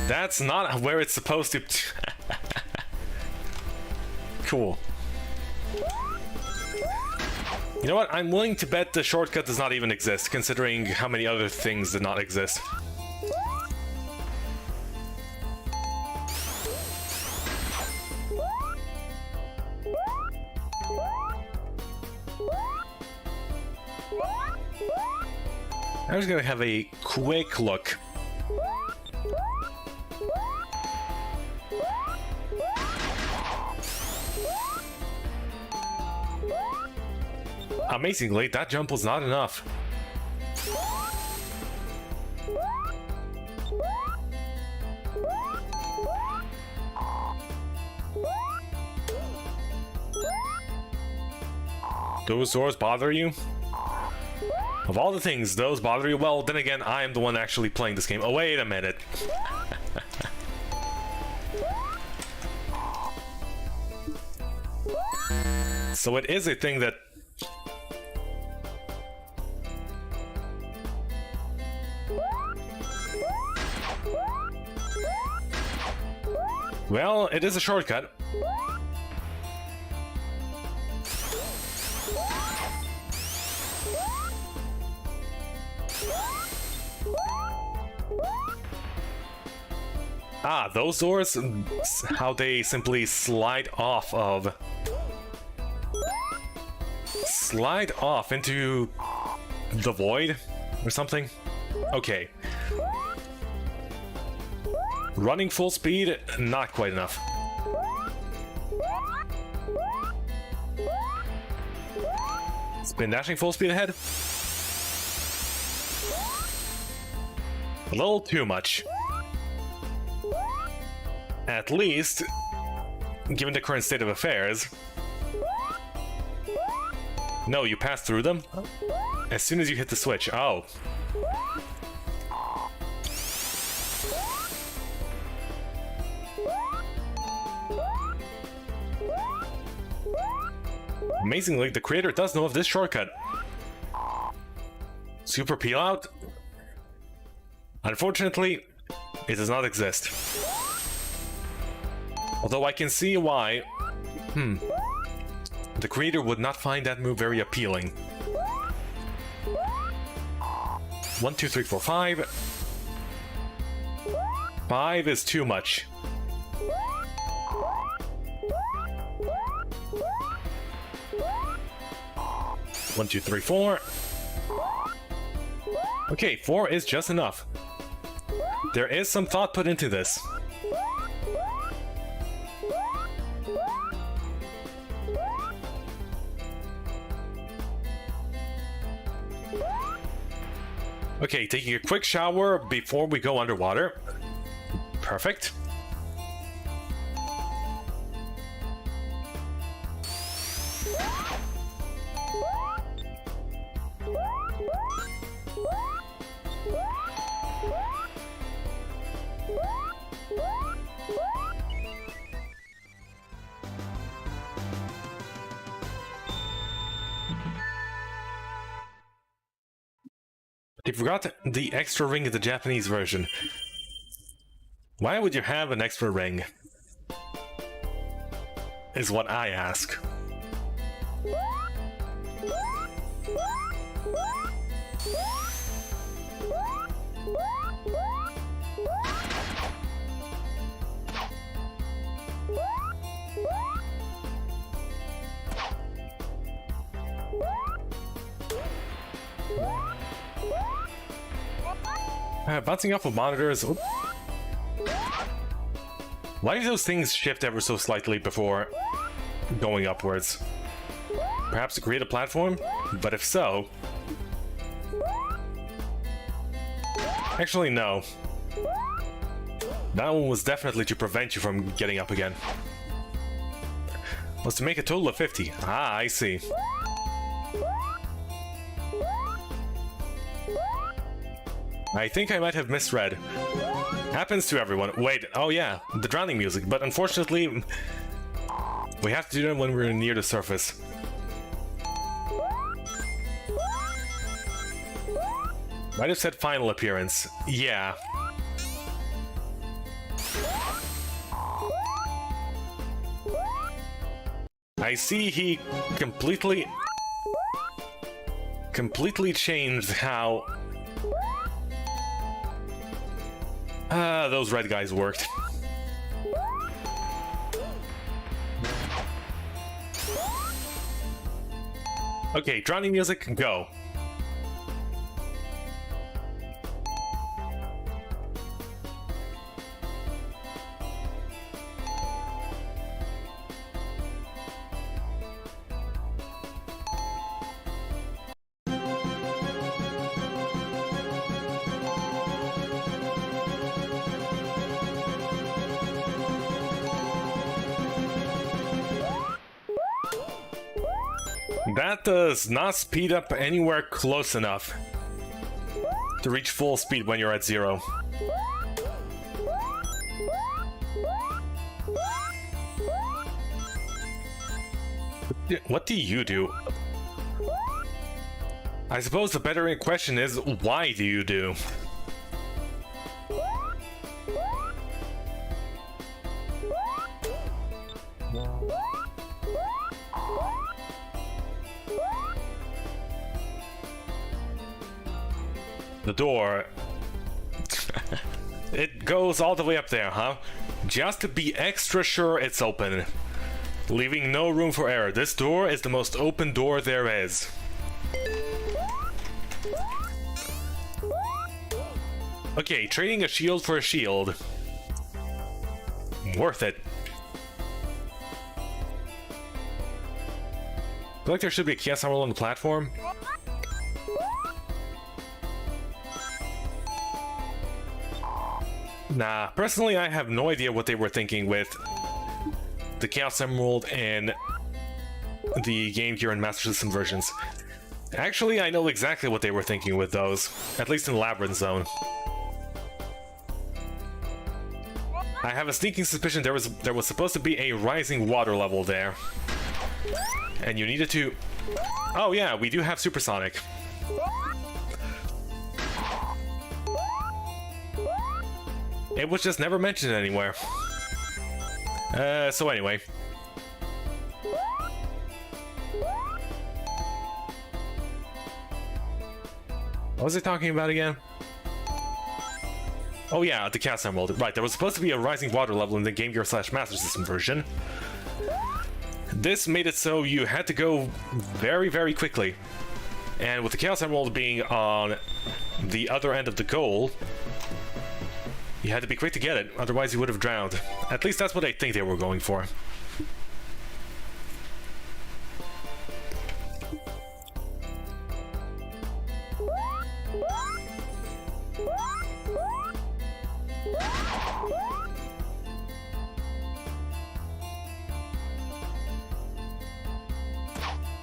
That's not where it's supposed to... Cool. You know what? I'm willing to bet the shortcut does not even exist, considering how many other things did not exist. I'm just gonna have a quick look. Amazingly, that jump was not enough. Those doors bother you? Of all the things, those bother you? Well, then again, I am the one actually playing this game. Oh, wait a minute. So it is a thing that... Well, it is a shortcut. Ah, those doors, how they simply slide off of... Slide off into the void or something? Okay. Running full speed, not quite enough. Spin dashing full speed ahead. A little too much. At least, given the current state of affairs. No, you pass through them? As soon as you hit the switch. Oh. Amazingly, the creator does know of this shortcut. Super peel out? Unfortunately, it does not exist. Although I can see why... The creator would not find that move very appealing. 1, 2, 3, 4, 5. 5 is too much. 1, 2, 3, 4. Okay, 4 is just enough. There is some thought put into this. Okay, taking a quick shower before we go underwater. Perfect. They forgot the extra ring in the Japanese version. Why would you have an extra ring? Is what I ask. Bouncing off of monitors. Oop. Why do those things shift ever so slightly before going upwards? Perhaps to create a platform? But if so... Actually, no. That one was definitely to prevent you from getting up again. Was to make a total of 50. Ah, I see. I think I might have misread. Happens to everyone. Wait, oh yeah, the drowning music, but unfortunately, we have to do that when we're near the surface. Might have said final appearance. Yeah. I see he completely changed how those red guys worked. Okay, drowning music, go. That does not speed up anywhere close enough to reach full speed when you're at 0. What do you do? I suppose the better question is, why do you do? The door... It goes all the way up there, huh? Just to be extra sure it's open. Leaving no room for error. This door is the most open door there is. Okay, trading a shield for a shield. Worth it. I feel like there should be a kiosk somewhere on the platform. Nah, personally I have no idea what they were thinking with the Chaos Emerald and the Game Gear and Master System versions. Actually, I know exactly what they were thinking with those, at least in Labyrinth Zone. I have a sneaking suspicion there was supposed to be a rising water level there. And you needed to... Oh yeah, we do have Supersonic. It was just never mentioned anywhere. So anyway. What was I talking about again? Oh yeah, the Chaos Emerald. Right, there was supposed to be a rising water level in the Game Gear / Master System version. This made it so you had to go very, very quickly. And with the Chaos Emerald being on the other end of the goal, you had to be quick to get it, otherwise you would have drowned. At least that's what I think they were going for.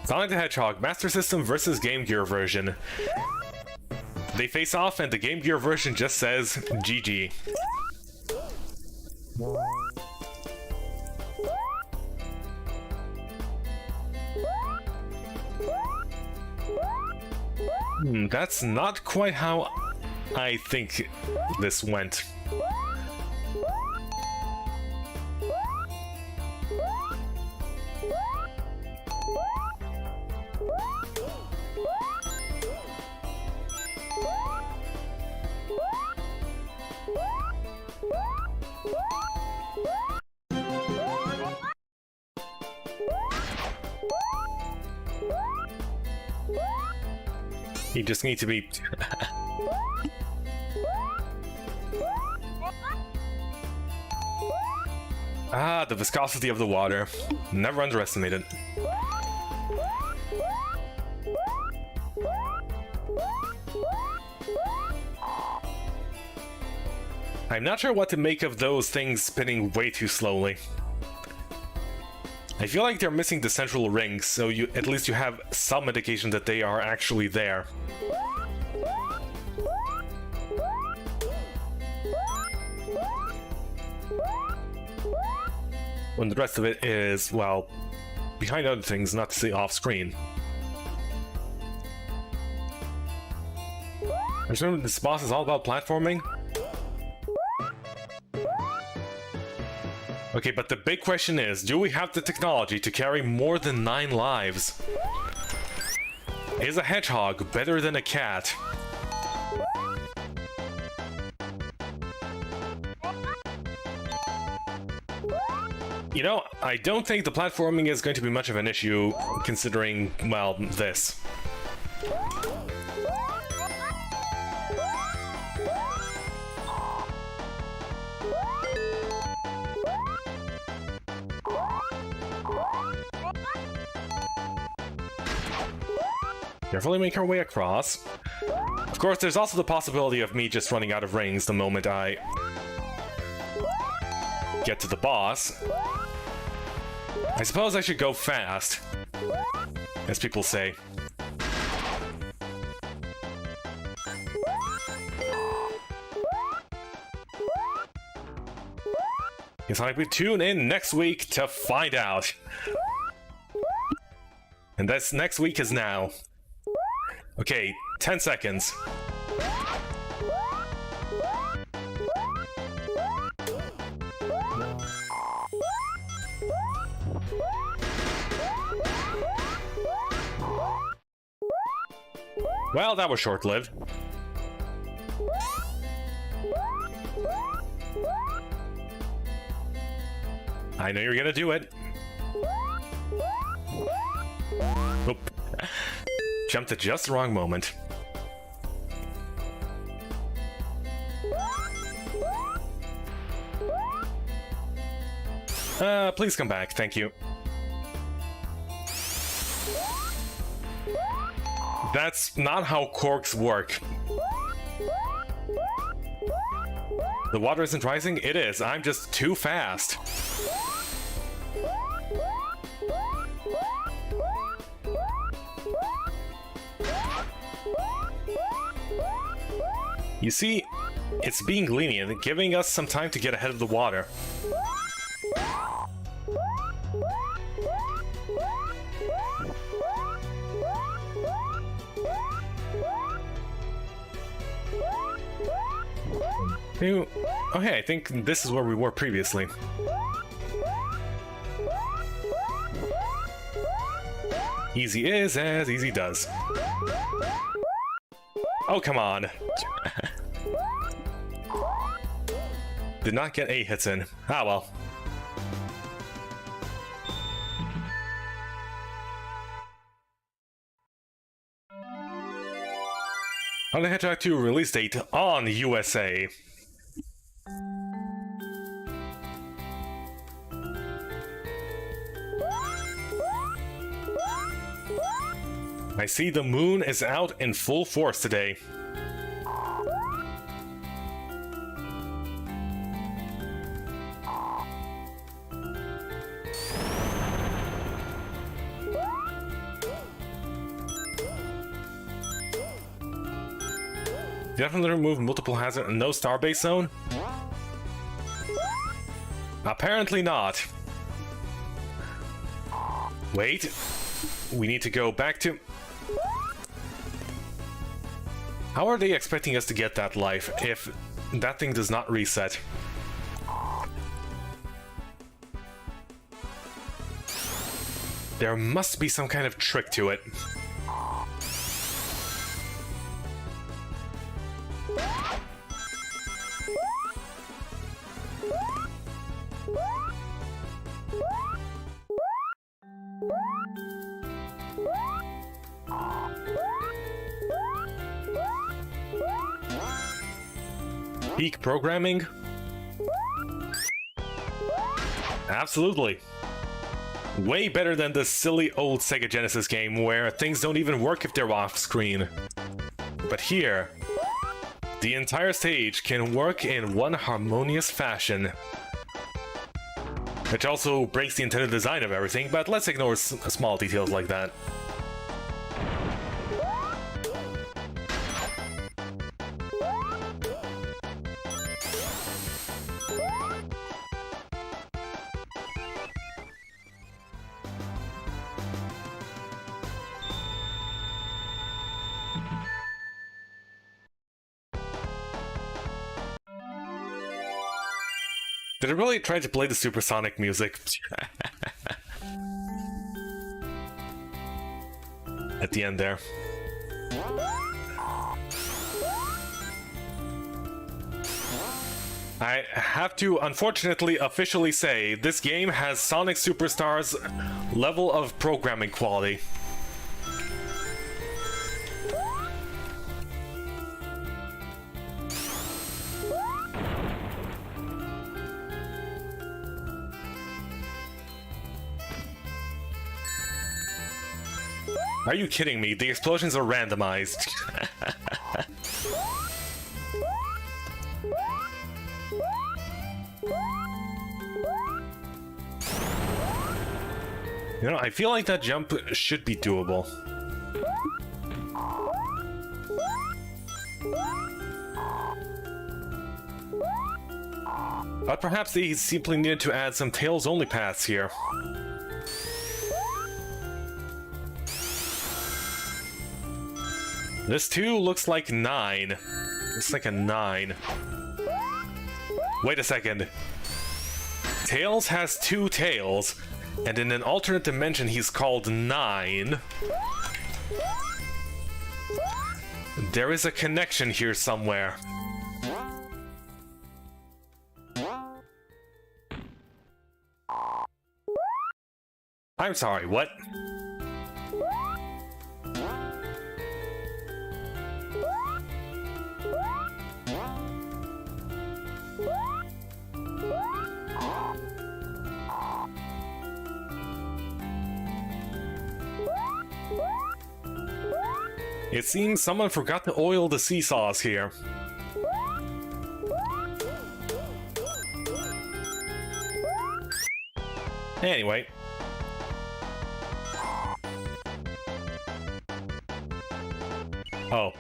Sonic the Hedgehog, Master System versus Game Gear version. They face off and the Game Gear version just says GG. That's not quite how I think this went. You just need to be... the viscosity of the water. Never underestimate it. I'm not sure what to make of those things spinning way too slowly. I feel like they're missing the central rings, so at least you have some indication that they are actually there. When the rest of it is, well, behind other things, not to say off-screen. I just remember this boss is all about platforming. Okay, but the big question is, do we have the technology to carry more than 9 lives? Is a hedgehog better than a cat? You know, I don't think the platforming is going to be much of an issue, considering, well, this. Carefully make our way across. Of course, there's also the possibility of me just running out of rings the moment I get to the boss. I suppose I should go fast, as people say. Guess I'll be tuned in next week to find out. And this next week is now. Okay, 10 seconds. Well, that was short-lived. I know you're gonna do it. Oop. Jumped at just the wrong moment. Please come back, thank you. That's not how corks work. The water isn't rising? It is. I'm just too fast. You see, it's being lenient, giving us some time to get ahead of the water. Okay, I think this is where we were previously. Easy is as easy does. Oh, come on. Did not get A hits in. Ah, well. On the Hedgehog 2 release date on USA. I see the moon is out in full force today. Definitely remove multiple hazard and no starbase zone? Apparently not. Wait. We need to go back to... How are they expecting us to get that life if that thing does not reset? There must be some kind of trick to it. Peak programming? Absolutely. Way better than the silly old Sega Genesis game where things don't even work if they're off screen. But here, the entire stage can work in one harmonious fashion. Which also breaks the intended design of everything, but let's ignore small details like that. Did I really try to play the supersonic music? At the end there. I have to unfortunately officially say this game has Sonic Superstars level of programming quality. Are you kidding me? The explosions are randomized. You know, I feel like that jump should be doable. But perhaps they simply needed to add some Tails-only paths here. This too looks like 9. Looks like a 9. Wait a second. Tails has 2 tails, and in an alternate dimension he's called 9. There is a connection here somewhere. I'm sorry, what? It seems someone forgot to oil the seesaws here. Anyway. Oh.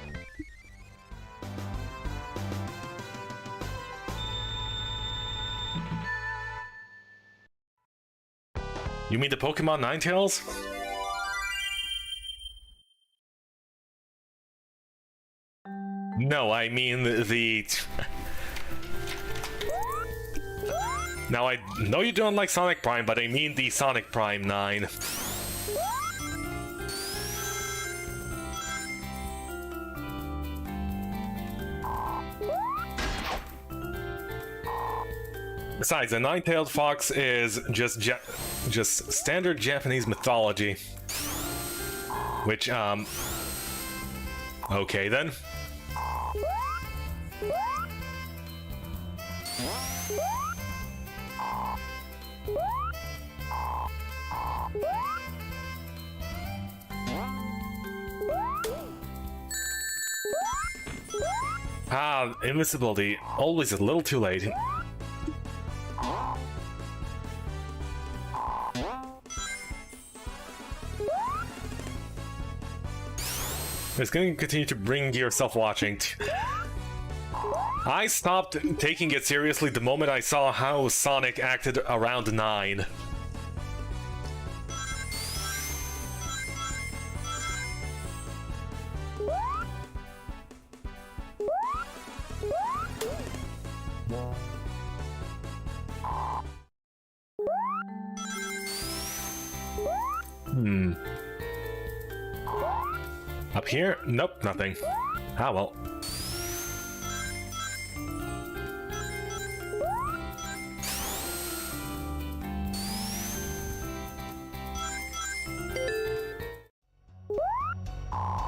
You mean the Pokemon Ninetales? No, I mean the... Now, I know you don't like Sonic Prime, but I mean the Sonic Prime 9. Besides, a nine-tailed fox is just standard Japanese mythology. Which, okay then. Ah, invisibility. Always a little too late. It's going to continue to bring yourself watching. I stopped taking it seriously the moment I saw how Sonic acted around 9. Up here? Nope, nothing. Ah, well.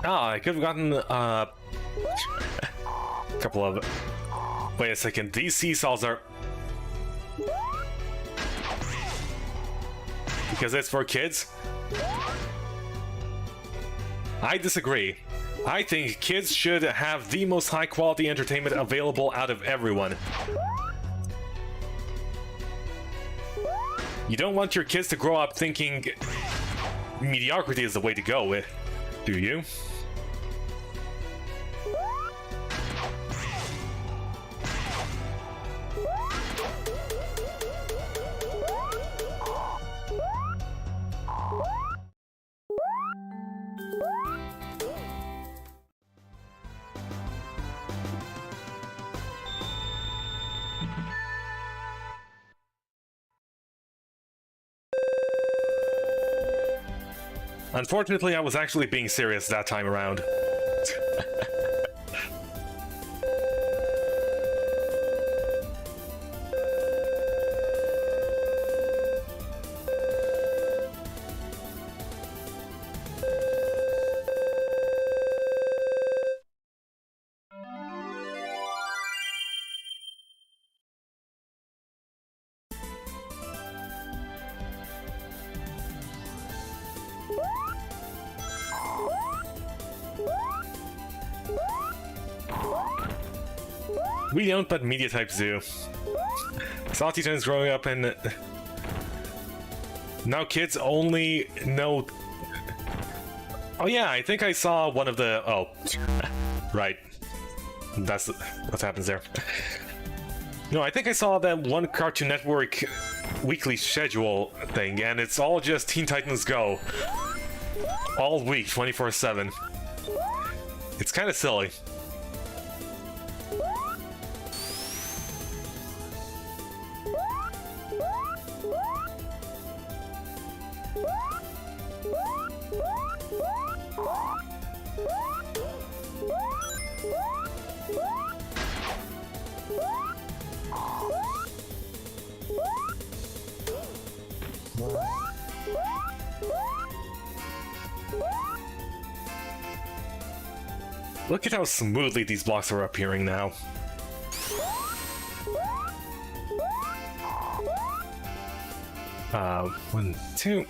Ah, I could have gotten a couple of... Wait a second, these seesaws are... Because it's for kids? I disagree. I think kids should have the most high-quality entertainment available out of everyone. You don't want your kids to grow up thinking mediocrity is the way to go, do you? Unfortunately, I was actually being serious that time around. We don't, but media types do. Salty Tones growing up and... Now kids only know... Oh yeah, I think I saw one of the... Oh. Right. That's what happens there. No, I think I saw that one Cartoon Network weekly schedule thing, and it's all just Teen Titans Go. All week, 24/7. It's kind of silly. Look at how smoothly these blocks are appearing now. One, two.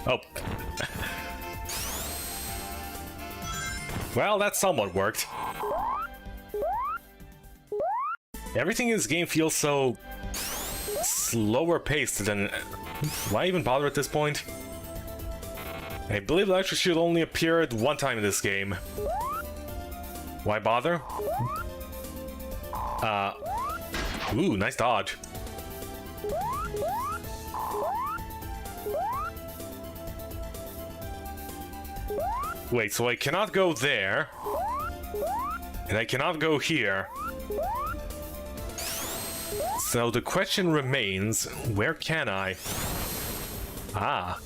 Oh. Well, that somewhat worked. Everything in this game feels so slower paced than... Why even bother at this point? I believe Electric Shield only appeared one time in this game. Why bother? Ooh, nice dodge. Wait, so I cannot go there. And I cannot go here. So the question remains, where can I? Ah.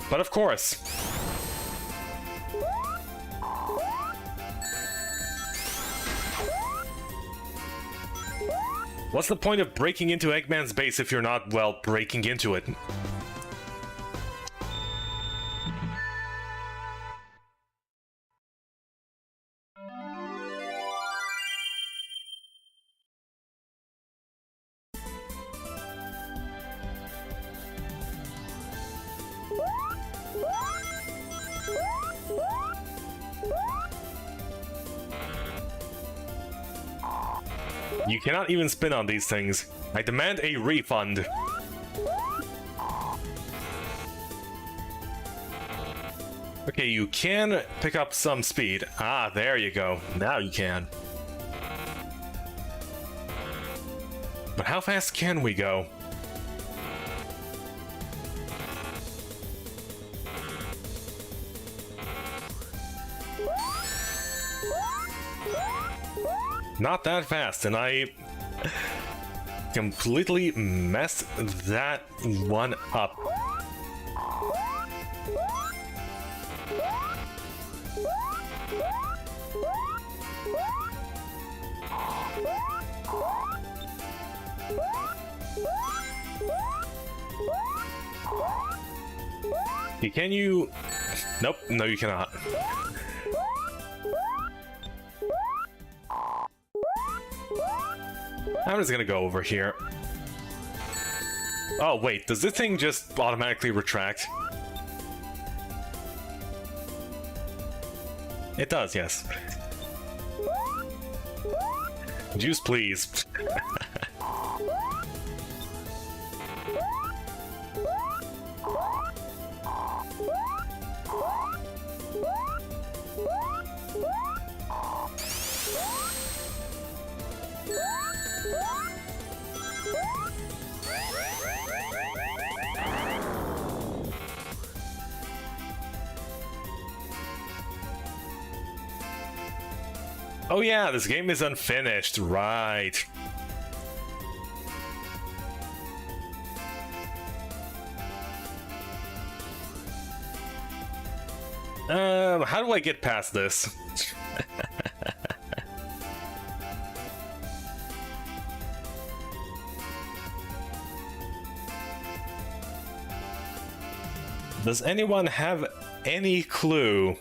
But of course. What's the point of breaking into Eggman's base if you're not, well, breaking into it? You cannot even spin on these things. I demand a refund. Okay, you can pick up some speed. Ah, there you go. Now you can. But how fast can we go? Not that fast, and I completely messed that one up. Can you? Nope, no you cannot. I'm just gonna go over here. Oh wait, does this thing just automatically retract? It does, yes. Juice, please. Oh yeah, this game is unfinished, right. How do I get past this? Does anyone have any clue?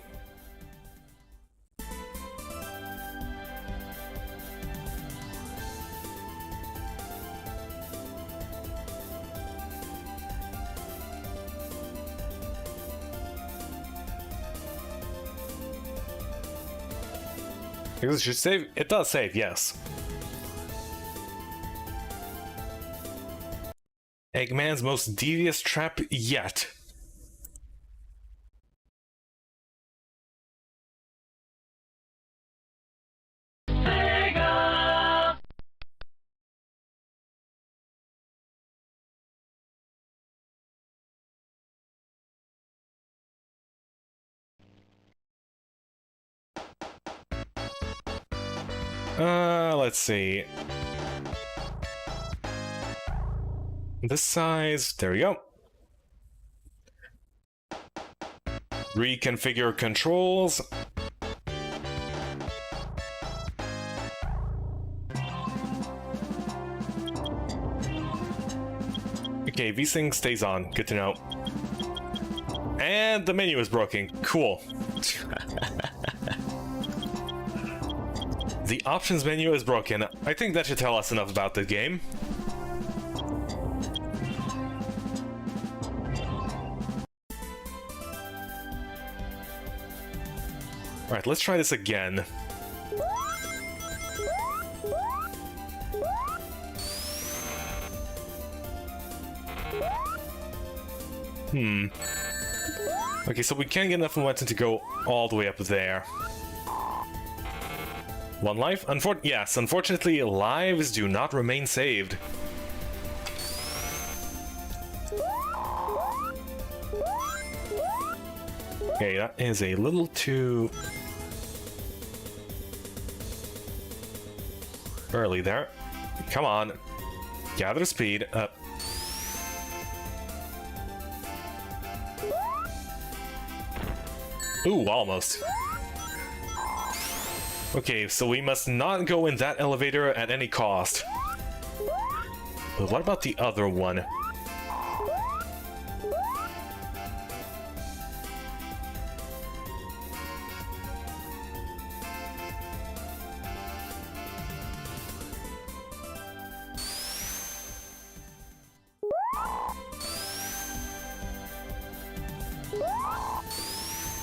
Because it should save. It does save, yes. Eggman's most devious trap yet. Let's see. This size, there we go. Reconfigure controls. Okay, V-Sync stays on, good to know. And the menu is broken, cool. The options menu is broken. I think that should tell us enough about the game. Alright, let's try this again. Okay, so we can't get enough momentum to go all the way up there. One life? Yes, unfortunately, lives do not remain saved. Okay, that is a little too early there. Come on. Gather speed. Ooh, almost. Okay, so we must not go in that elevator at any cost. But what about the other one?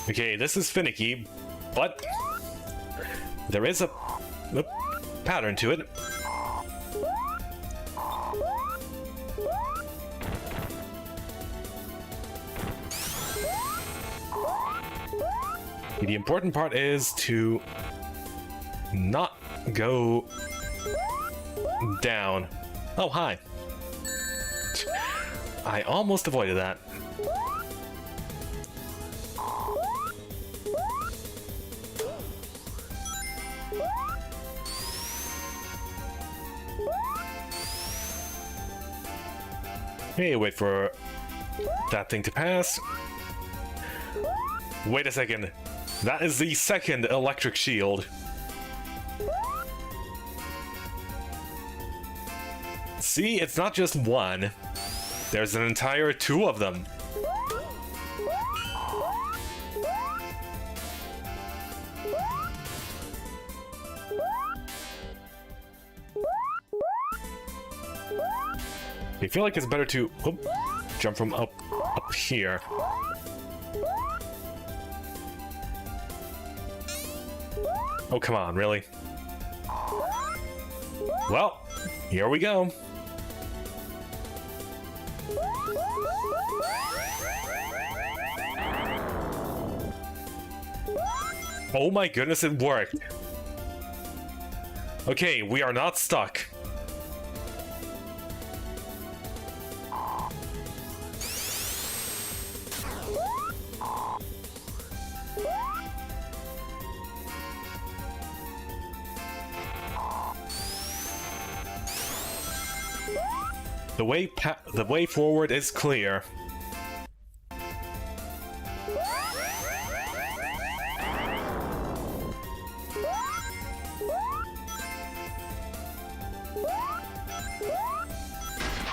Okay, this is finicky, but there is a pattern to it. The important part is to not go down. Oh, hi. I almost avoided that. Hey, wait for that thing to pass. Wait a second. That is the second electric shield. See, it's not just one. There's an entire two of them. I feel like it's better to jump from up here. Oh, come on, really? Well, here we go. Oh my goodness, it worked. Okay, we are not stuck. The way forward is clear.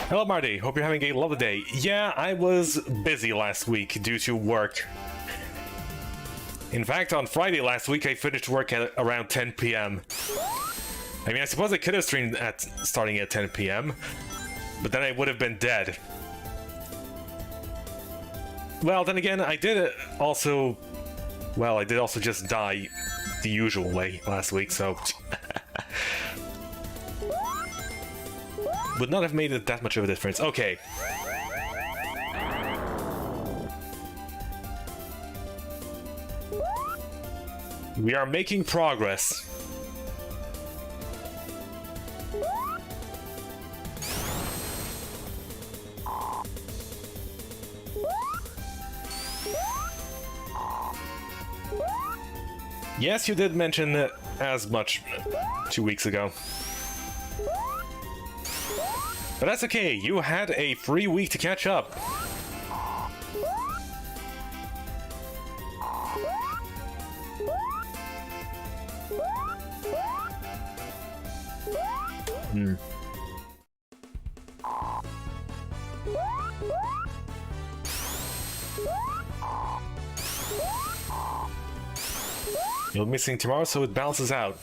Hello Marty, hope you're having a lovely day. Yeah, I was busy last week due to work. In fact, on Friday last week I finished work at around 10 p.m. I mean, I suppose I could have streamed starting at 10 p.m. but then I would have been dead. Well, then again, I did also just die the usual way last week, so would not have made it that much of a difference. Okay. We are making progress. Yes, you did mention as much 2 weeks ago. But that's okay, you had a free week to catch up. You're missing tomorrow, so it balances out.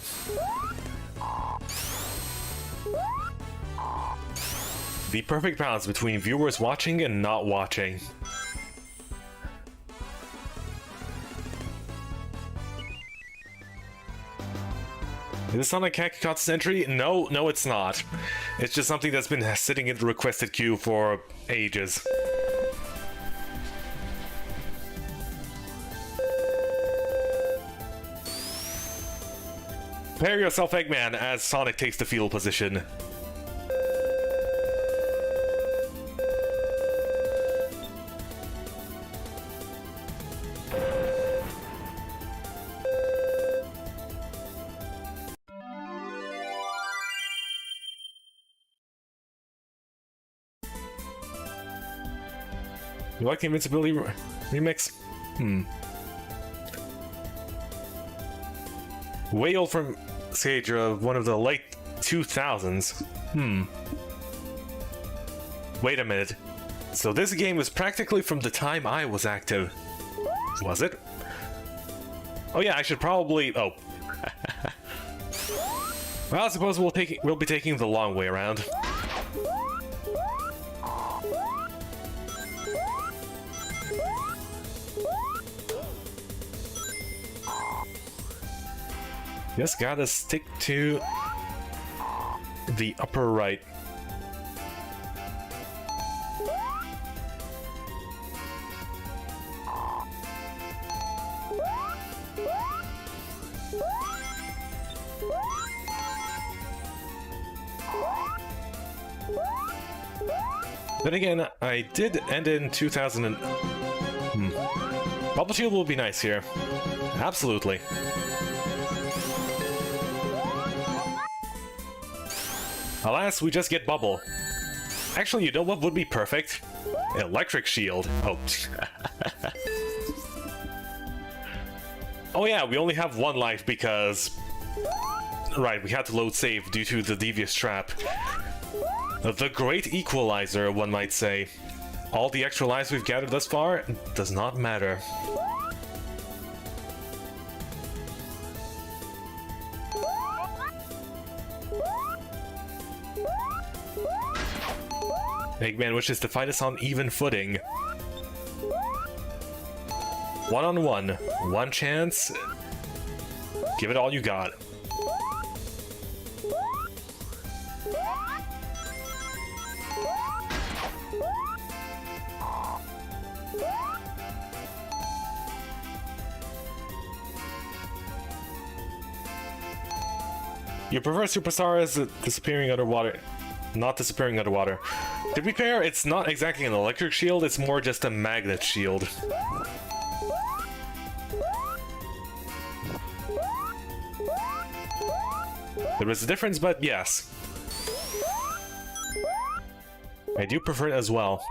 The perfect balance between viewers watching and not watching. Is this on a Kakikot's entry? No, it's not. It's just something that's been sitting in the requested queue for ages. Prepare yourself, Eggman, as Sonic takes the field position. You like the Invincibility remix? Way old from Sage of one of the late 2000s. Wait a minute. So this game was practically from the time I was active. Was it? Oh yeah, I should probably... Oh. Well, I suppose we'll be taking the long way around. Just gotta stick to the upper right. Then again, I did end in 2000 and... Bubble Shield will be nice here. Absolutely. Alas, we just get Bubble. Actually, you know what would be perfect? Electric Shield. Oh. Oh yeah, we only have one life because... Right, we had to load save due to the devious trap. The great equalizer, one might say. All the extra lives we've gathered thus far does not matter. Eggman wishes to fight us on even footing. One-on-one. One chance. Give it all you got. You prefer Superstars disappearing underwater, not disappearing underwater. To be fair, it's not exactly an electric shield, it's more just a magnet shield. There is a difference, but yes. I do prefer it as well.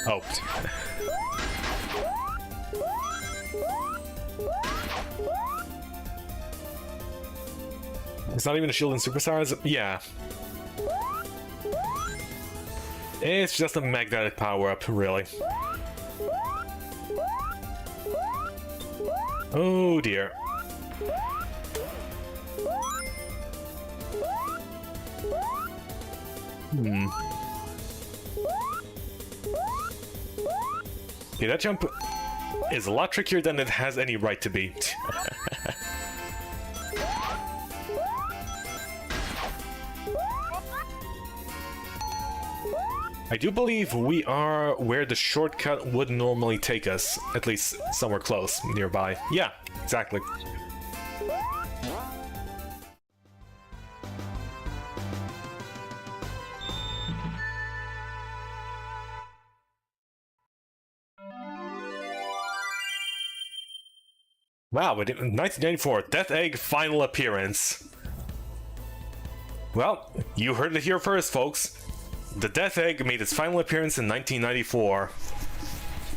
Oh. It's not even a shield in Superstars? Yeah. It's just a magnetic power-up, really. Oh dear. Okay, that jump is a lot trickier than it has any right to be. I do believe we are where the shortcut would normally take us, at least somewhere close, nearby. Yeah, exactly. Wow, 1994, Death Egg final appearance. Well, you heard it here first, folks. The Death Egg made its final appearance in 1994,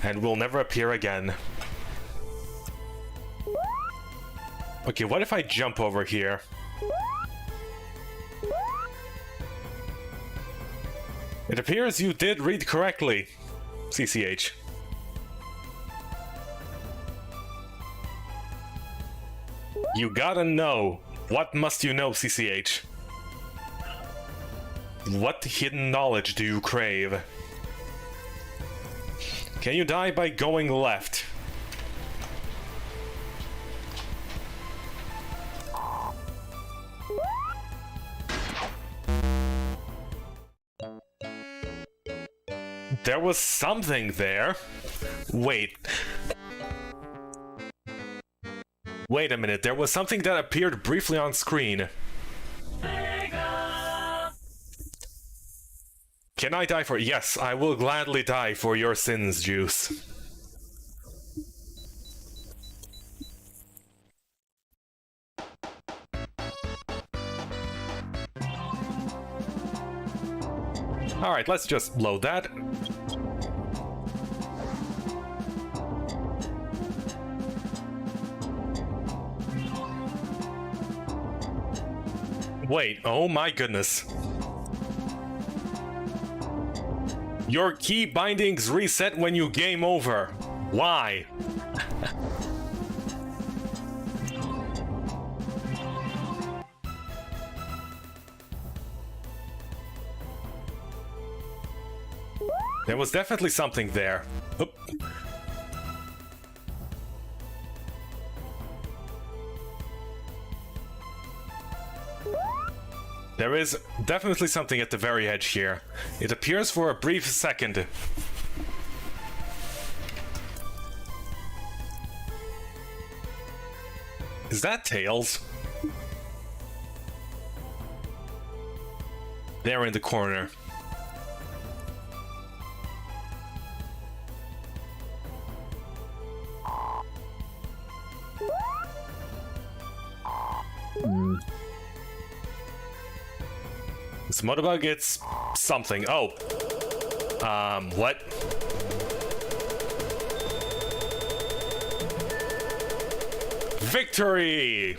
and will never appear again. Okay, what if I jump over here? It appears you did read correctly, CCH. You gotta know. What must you know, CCH? What hidden knowledge do you crave? Can you die by going left? There was something there. Wait. Wait a minute, there was something that appeared briefly on screen. Can I die for... Yes, I will gladly die for your sins, Juice. Alright, let's just load that. Wait, oh my goodness. Your key bindings reset when you game over. Why? There was definitely something there. Oop. There is definitely something at the very edge here. It appears for a brief second. Is that Tails? There in the corner. This Motobug gets something. Oh. What? Victory!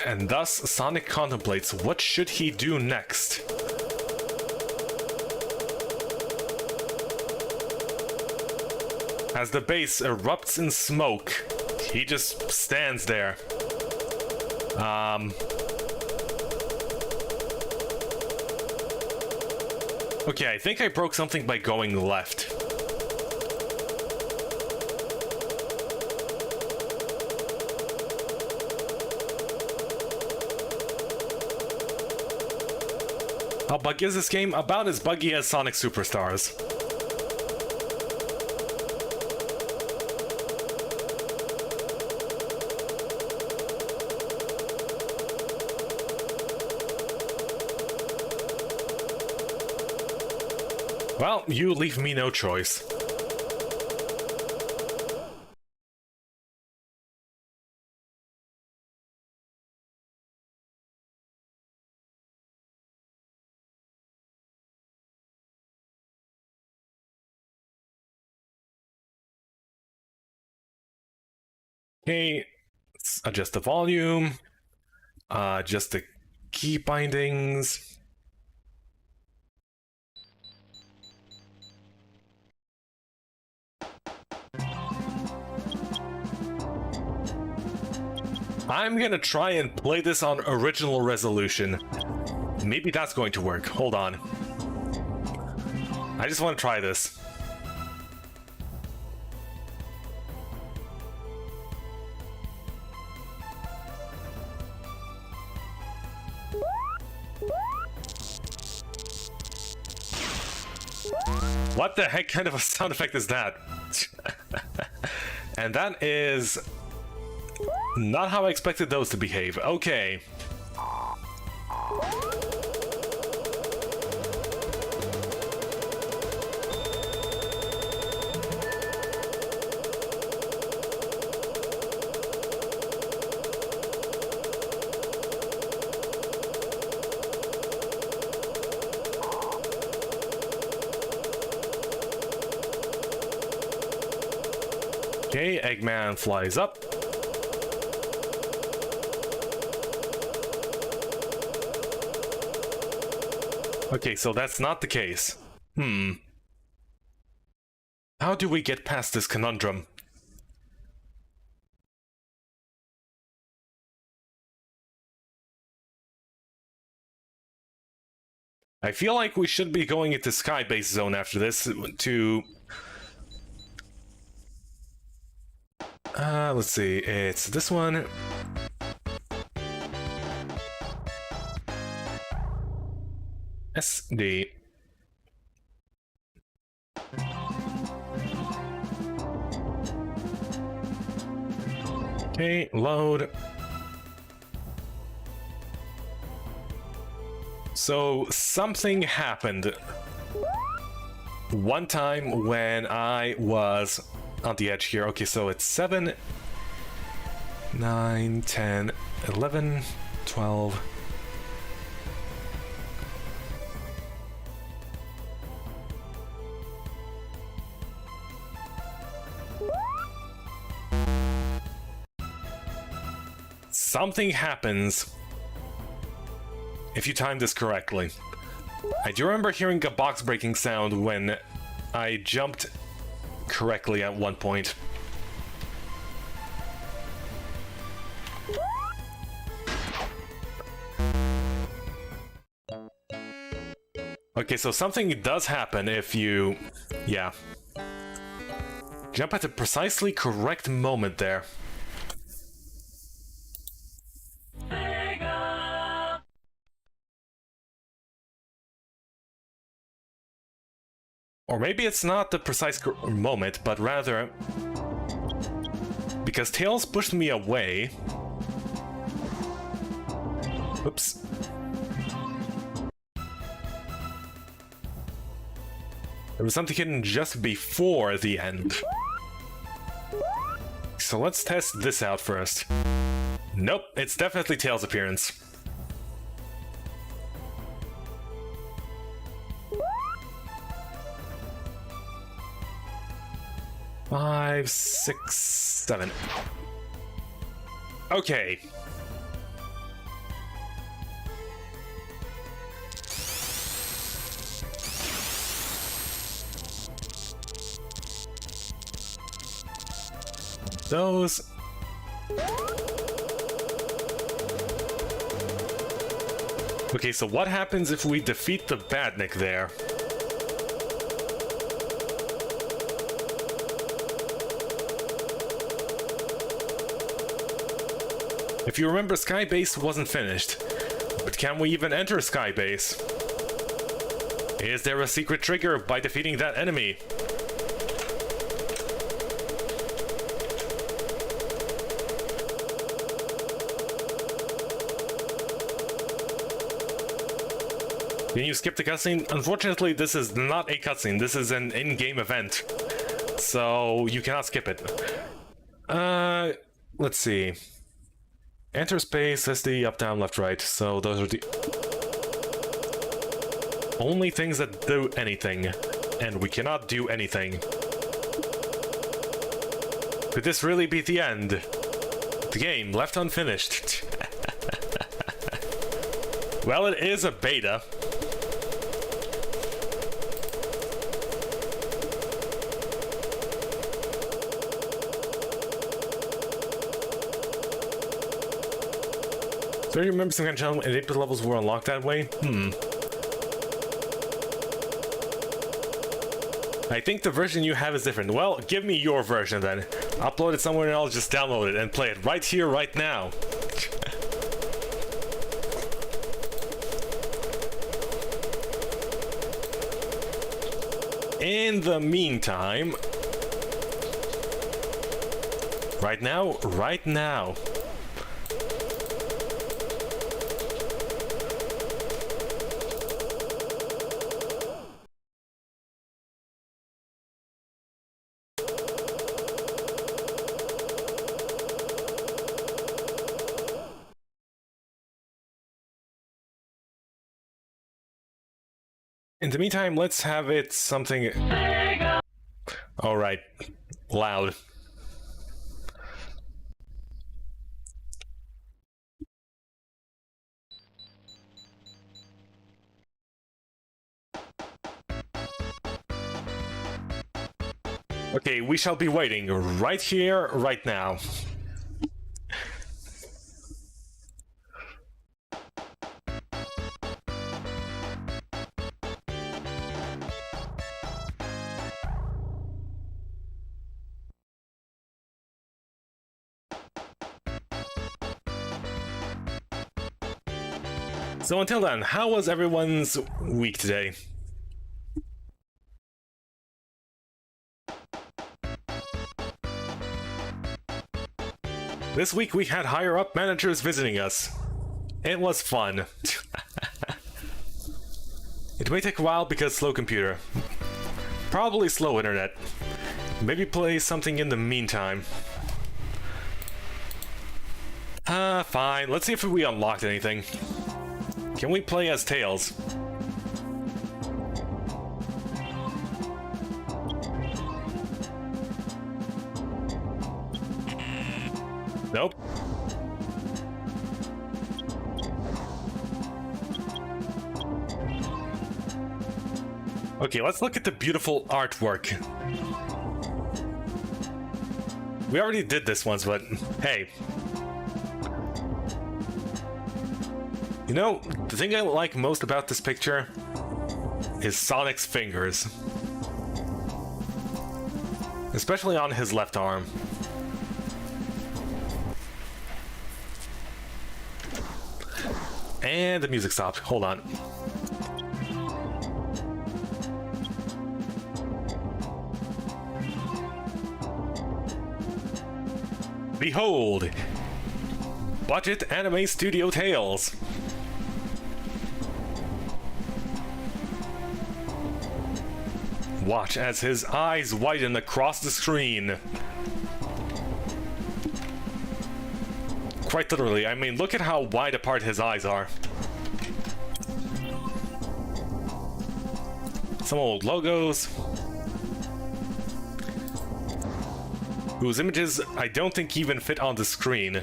And thus, Sonic contemplates what should he do next. As the base erupts in smoke, he just stands there. Okay, I think I broke something by going left. How buggy is this game? About as buggy as Sonic Superstars. Well, you leave me no choice. Okay, let's adjust the volume, adjust the key bindings. I'm gonna try and play this on original resolution. Maybe that's going to work. Hold on. I just want to try this. What the heck kind of a sound effect is that? And that is not how I expected those to behave. Okay. Okay, Eggman flies up. Okay, so that's not the case. How do we get past this conundrum? I feel like we should be going into Skybase Zone after this to... let's see, it's this one. SD. Okay, load. So something happened. one time when I was on the edge here. Okay, so it's 7, 9, 10, 11, 12. Something happens if you time this correctly. I do remember hearing a box breaking sound when I jumped correctly at one point. Okay, so something does happen if you... yeah. Jump at the precisely correct moment there. Or maybe it's not the precise moment, but rather... because Tails pushed me away... Oops. There was something hidden just before the end. So let's test this out first. Nope, it's definitely Tails' appearance. Five, 6, 7. Okay. Those. Okay, so what happens if we defeat the Badnik there? If you remember, Skybase wasn't finished. But can we even enter Skybase? Is there a secret trigger by defeating that enemy? Can you skip the cutscene? Unfortunately, this is not a cutscene. This is an in-game event. So you cannot skip it. Let's see. Enter space, SD, up, down, left, right. So those are the only things that do anything. And we cannot do anything. Could this really be the end? The game left unfinished. Well, it is a beta. So you remember some kind of challenge and 8-bit levels were unlocked that way? I think the version you have is different. Well, give me your version then. Upload it somewhere and I'll just download it and play it right here, right now. In the meantime... right now. In the meantime, let's have it something... Alright. Loud. Okay, we shall be waiting right here, right now. So until then, how was everyone's week today? This week we had higher up managers visiting us. It was fun. It may take a while because slow computer. Probably slow internet. Maybe play something in the meantime. Fine. Let's see if we unlocked anything. Can we play as Tails? Nope. Okay, let's look at the beautiful artwork. We already did this once, but hey. You know, the thing I like most about this picture is Sonic's fingers. Especially on his left arm. And the music stopped. Hold on. Behold! Budget Anime Studio Tales! Watch as his eyes widen across the screen. Quite literally, I mean, look at how wide apart his eyes are. Some old logos. Whose images I don't think even fit on the screen.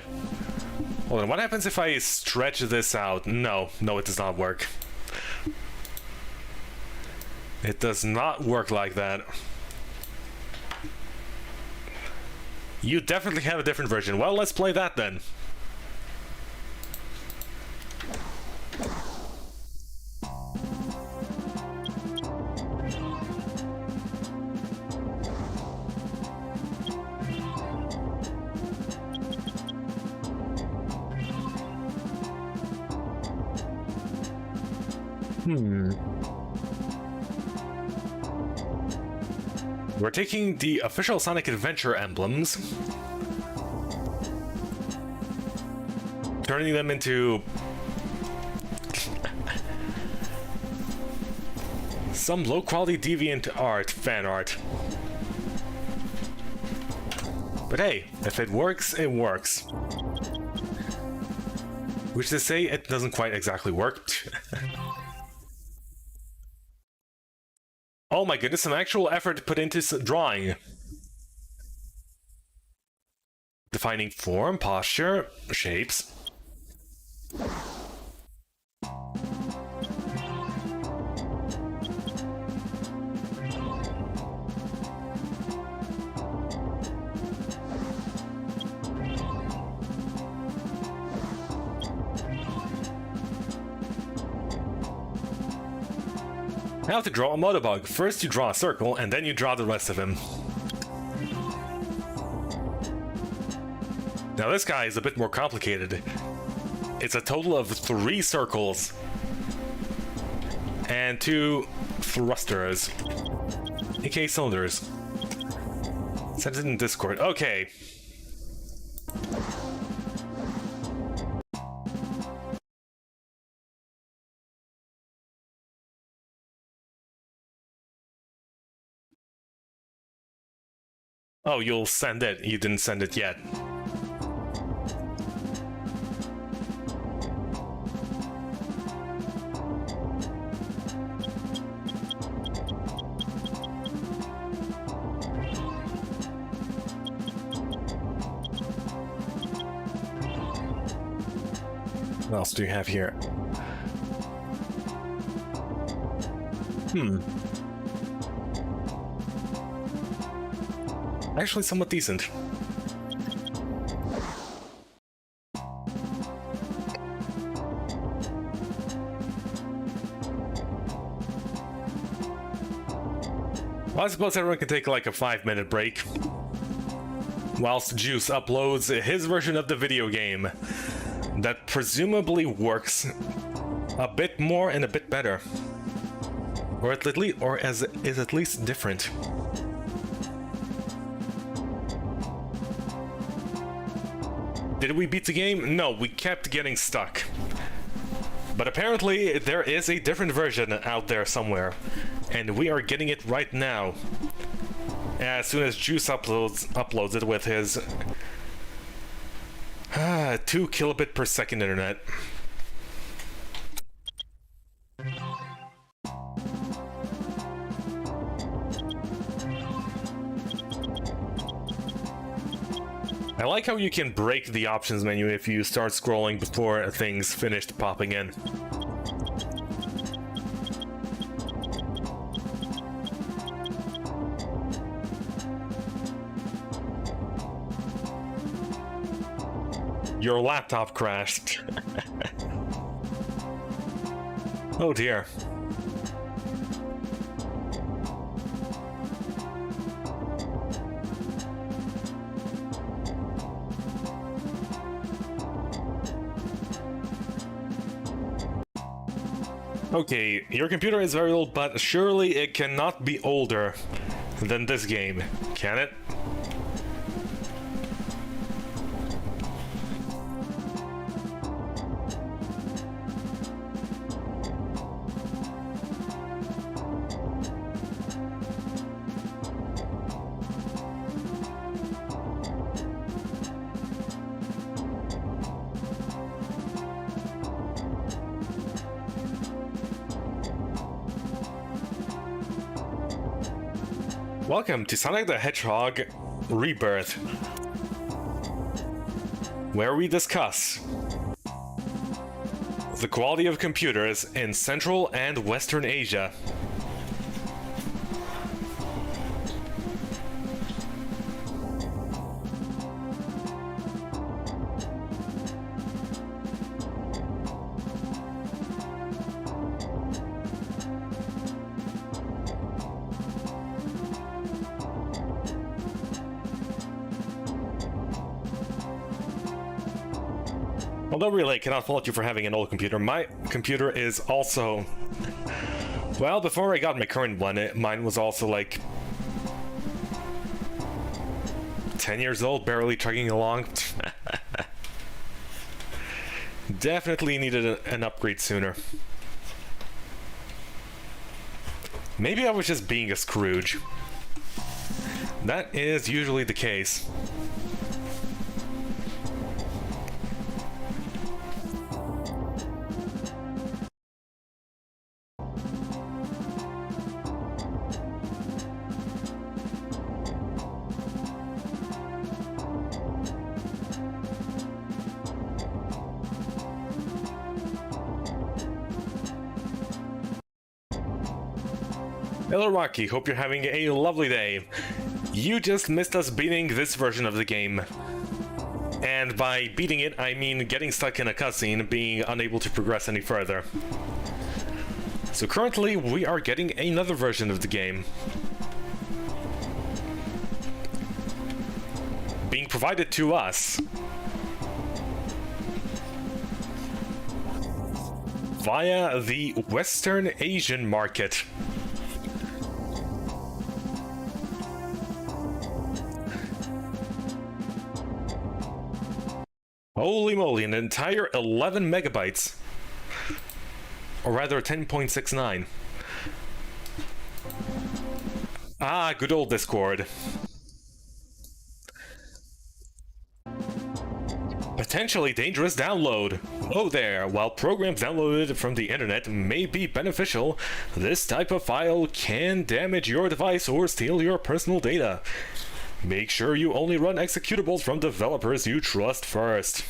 Hold on, what happens if I stretch this out? No, it does not work. It does not work like that. You definitely have a different version. Well, let's play that then. We're taking the official Sonic Adventure emblems, turning them into some low-quality deviant art, fan art. But hey, if it works, it works. Which is to say, it doesn't quite exactly work. Oh my goodness, some actual effort put into drawing. Defining form, posture, shapes. How to draw a Motobug. First you draw a circle, and then you draw the rest of him. Now this guy is a bit more complicated. It's a total of 3 circles. And 2 thrusters. aka cylinders. Send it in Discord. Okay. Oh, you'll send it. You didn't send it yet. What else do you have here? Actually somewhat decent. Well, I suppose everyone can take like a 5-minute break whilst Juice uploads his version of the video game that presumably works a bit more and a bit better, or is at least different. Did we beat the game? No, we kept getting stuck. But apparently there is a different version out there somewhere. and we are getting it right now. As soon as Juice uploads it with his 2 kilobit per second internet. I like how you can break the options menu if you start scrolling before things finished popping in. Your laptop crashed. Oh dear. Okay, your computer is very old, but surely it cannot be older than this game, can it? Welcome to Sonic the Hedgehog Rebirth, where we discuss the quality of computers in Central and Western Asia. Although really, I cannot fault you for having an old computer. My computer is also... Well, before I got my current one, mine was also like... 10 years old, barely chugging along. Definitely needed an upgrade sooner. Maybe I was just being a Scrooge. That is usually the case. Hello Rocky, hope you're having a lovely day. You just missed us beating this version of the game. And by beating it, I mean getting stuck in a cutscene, being unable to progress any further. So currently, we are getting another version of the game. Being provided to us via the Western Asian market. Holy moly, an entire 11 megabytes. Or rather 10.69. Ah, good old Discord. Potentially dangerous download. Oh there, while programs downloaded from the internet may be beneficial, this type of file can damage your device or steal your personal data. Make sure you only run executables from developers you trust first.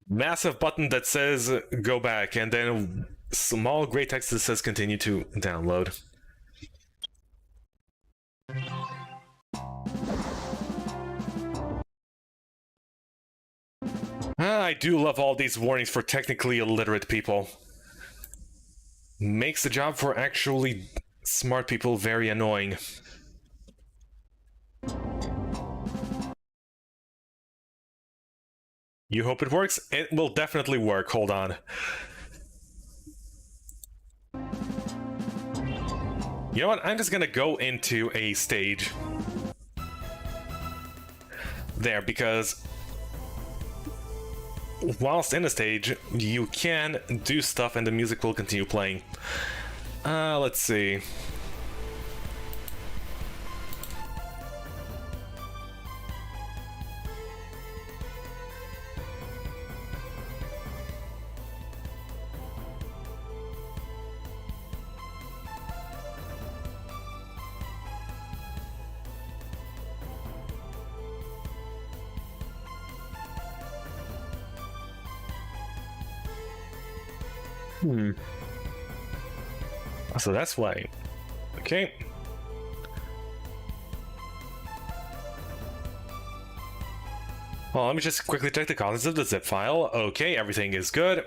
Massive button that says go back, and then small gray text that says continue to download. I do love all these warnings for technically illiterate people. Makes the job for actually smart people very annoying. You hope it works? It will definitely work. Hold on. You know what? I'm just gonna go into a stage. There, because whilst in a stage, you can do stuff and the music will continue playing. Let's see. So that's why. Okay. Well, let me just quickly check the contents of the zip file. Okay, everything is good.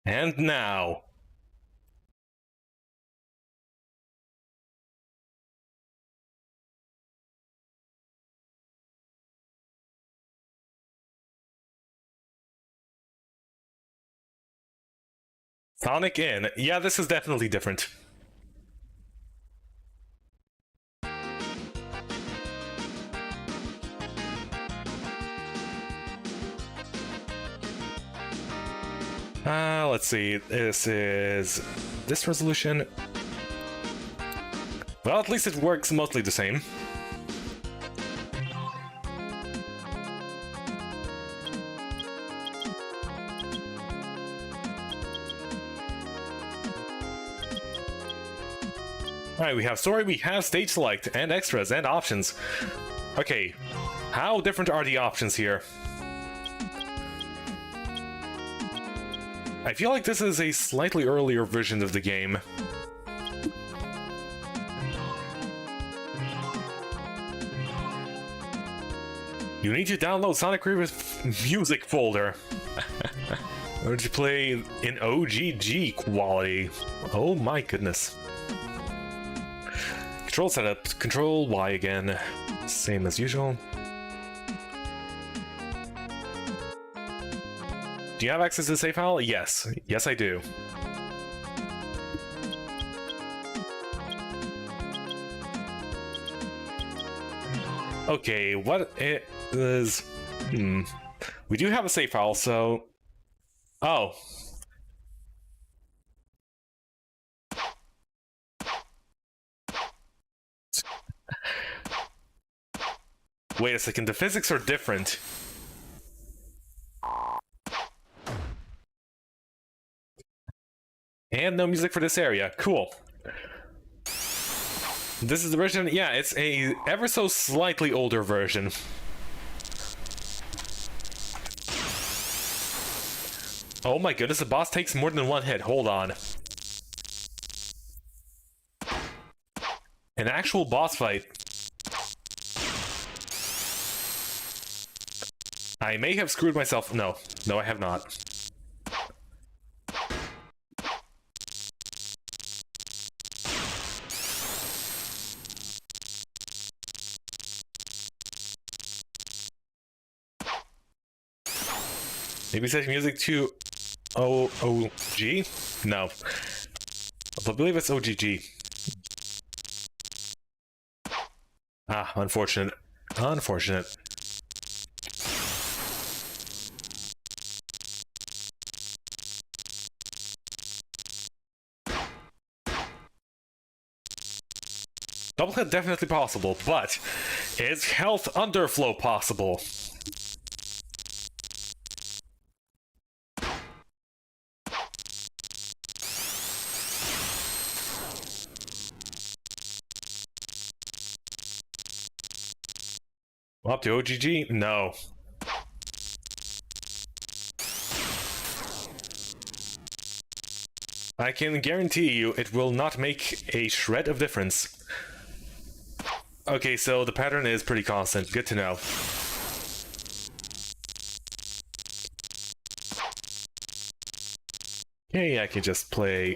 And now. Sonic in. Yeah, this is definitely different. Let's see. This is this resolution. Well, at least it works mostly the same. Alright, we have story, we have stage select, and extras, and options. Okay, how different are the options here? I feel like this is a slightly earlier version of the game. You need to download Sonic Rebirth music folder. In order to play in OGG quality. Oh my goodness. Control setup, Control Y again, same as usual. Do you have access to the save file? Yes. Yes, I do. Okay, what it is... We do have a save file, so... Oh. Wait a second, the physics are different. And no music for this area. Cool. This is the version, yeah, it's a ever so slightly older version. Oh my goodness, the boss takes more than one hit. Hold on. An actual boss fight. I may have screwed myself. No, I have not. Maybe set music to OOG? No. I believe it's OGG. Ah, unfortunate. Unfortunate. Double hit definitely possible, but is health underflow possible? Up to OGG? No. I can guarantee you it will not make a shred of difference. Okay, so the pattern is pretty constant. Good to know. Okay, I can just play...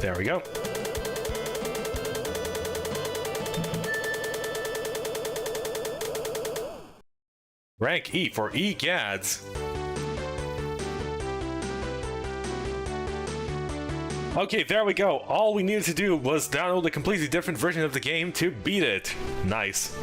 There we go. Rank E for EGADS. Okay, there we go. All we needed to do was download a completely different version of the game to beat it. Nice.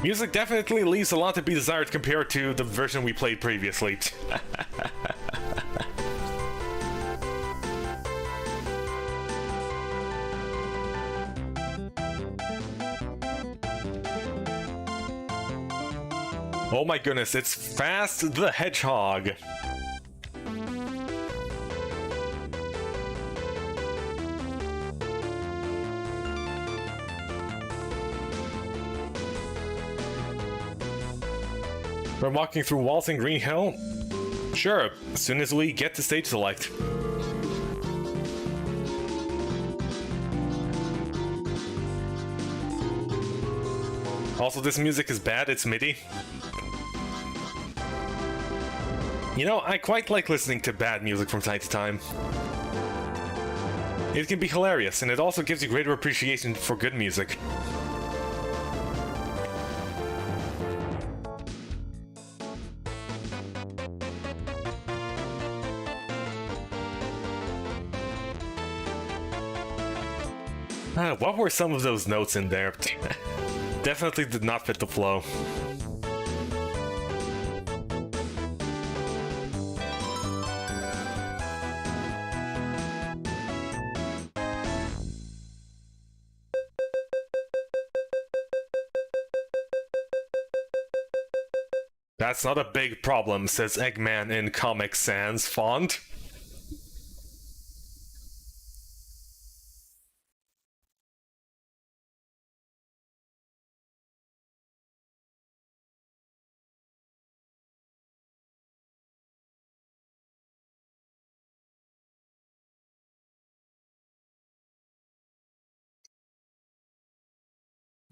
Music definitely leaves a lot to be desired compared to the version we played previously. Oh my goodness, it's Fast the Hedgehog. We're walking through walls in Green Hill? Sure, as soon as we get to stage select. Also, this music is bad, it's MIDI. You know, I quite like listening to bad music from time to time. It can be hilarious, and it also gives you greater appreciation for good music. What were some of those notes in there? Definitely did not fit the flow. That's not a big problem, says Eggman in Comic Sans font.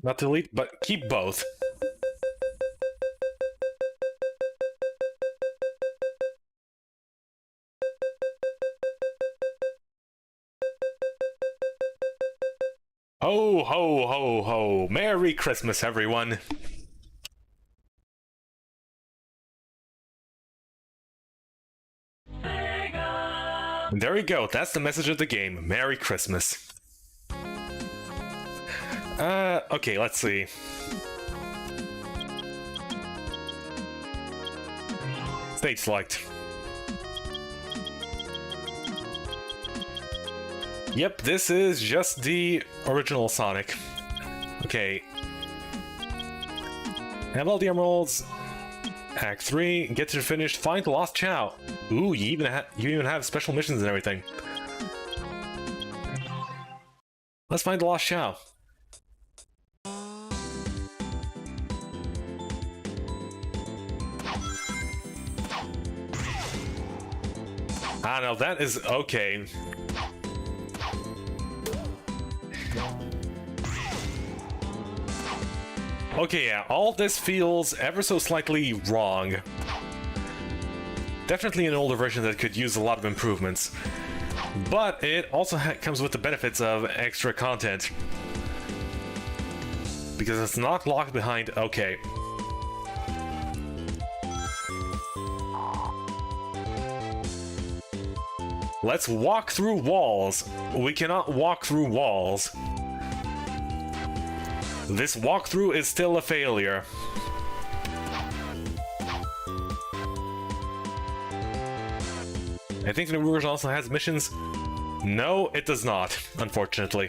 Not delete, but keep both. Ho, ho, ho, ho. Merry Christmas, everyone. And there we go. That's the message of the game. Merry Christmas. Okay, let's see. Stage select. Yep, this is just the original Sonic. Okay. Have all the emeralds. Act 3, get to the finish, find the lost Chow. Ooh, you even have special missions and everything. Let's find the lost Chow. Ah, no, that is okay. Okay, yeah, all this feels ever so slightly wrong. Definitely an older version that could use a lot of improvements. But it also comes with the benefits of extra content. Because it's not locked behind... Okay. Let's walk through walls. We cannot walk through walls. This walkthrough is still a failure. I think the new version also has missions. No, it does not, unfortunately.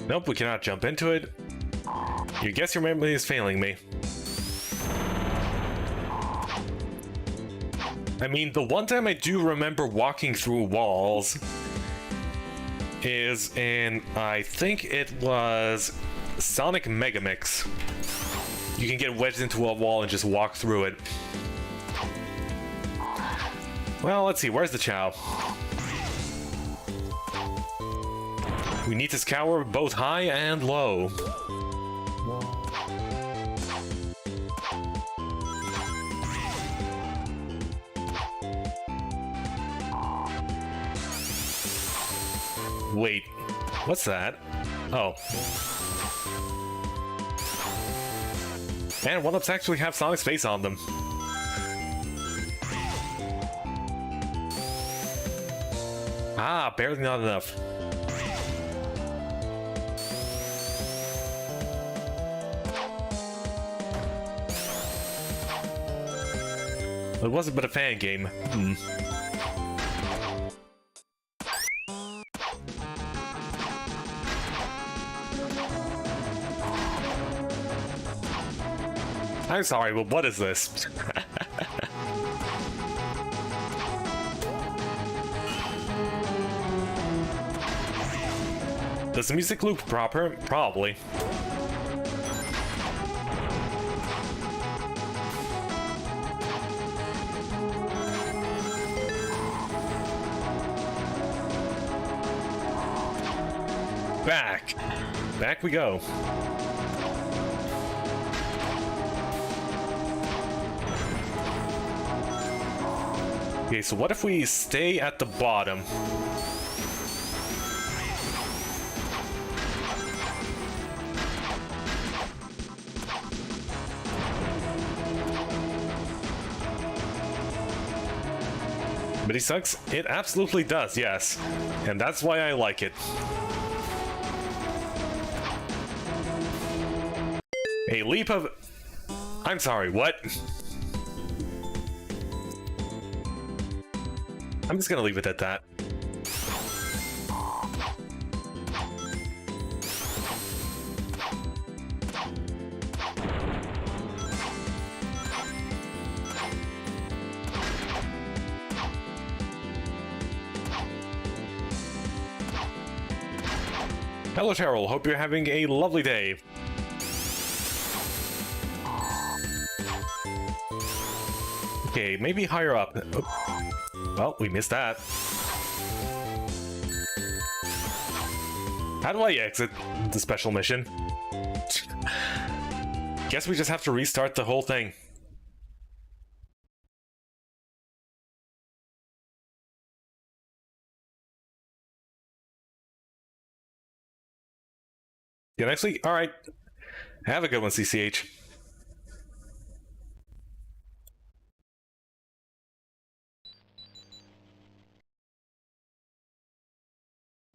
Nope, we cannot jump into it. You guess your memory is failing me. I mean, the one time I do remember walking through walls is in, I think it was Sonic Megamix. You can get wedged into a wall and just walk through it. Well, let's see, where's the Chow? We need to scour both high and low. Wait, what's that? Oh. And one-ups actually have Sonic's face on them. Ah, barely not enough. It wasn't but a fan game. I'm sorry, but what is this? Does the music loop proper? Probably. Back. Back we go. Okay, so what if we stay at the bottom? But he sucks? It absolutely does, yes. And that's why I like it. A leap of... I'm sorry, what? I'm just gonna leave it at that. Hello, Cheryl. Hope you're having a lovely day. Okay, maybe higher up. Oh. Well, we missed that. How do I exit the special mission? Guess we just have to restart the whole thing. Yeah, actually, alright. Have a good one, CCH.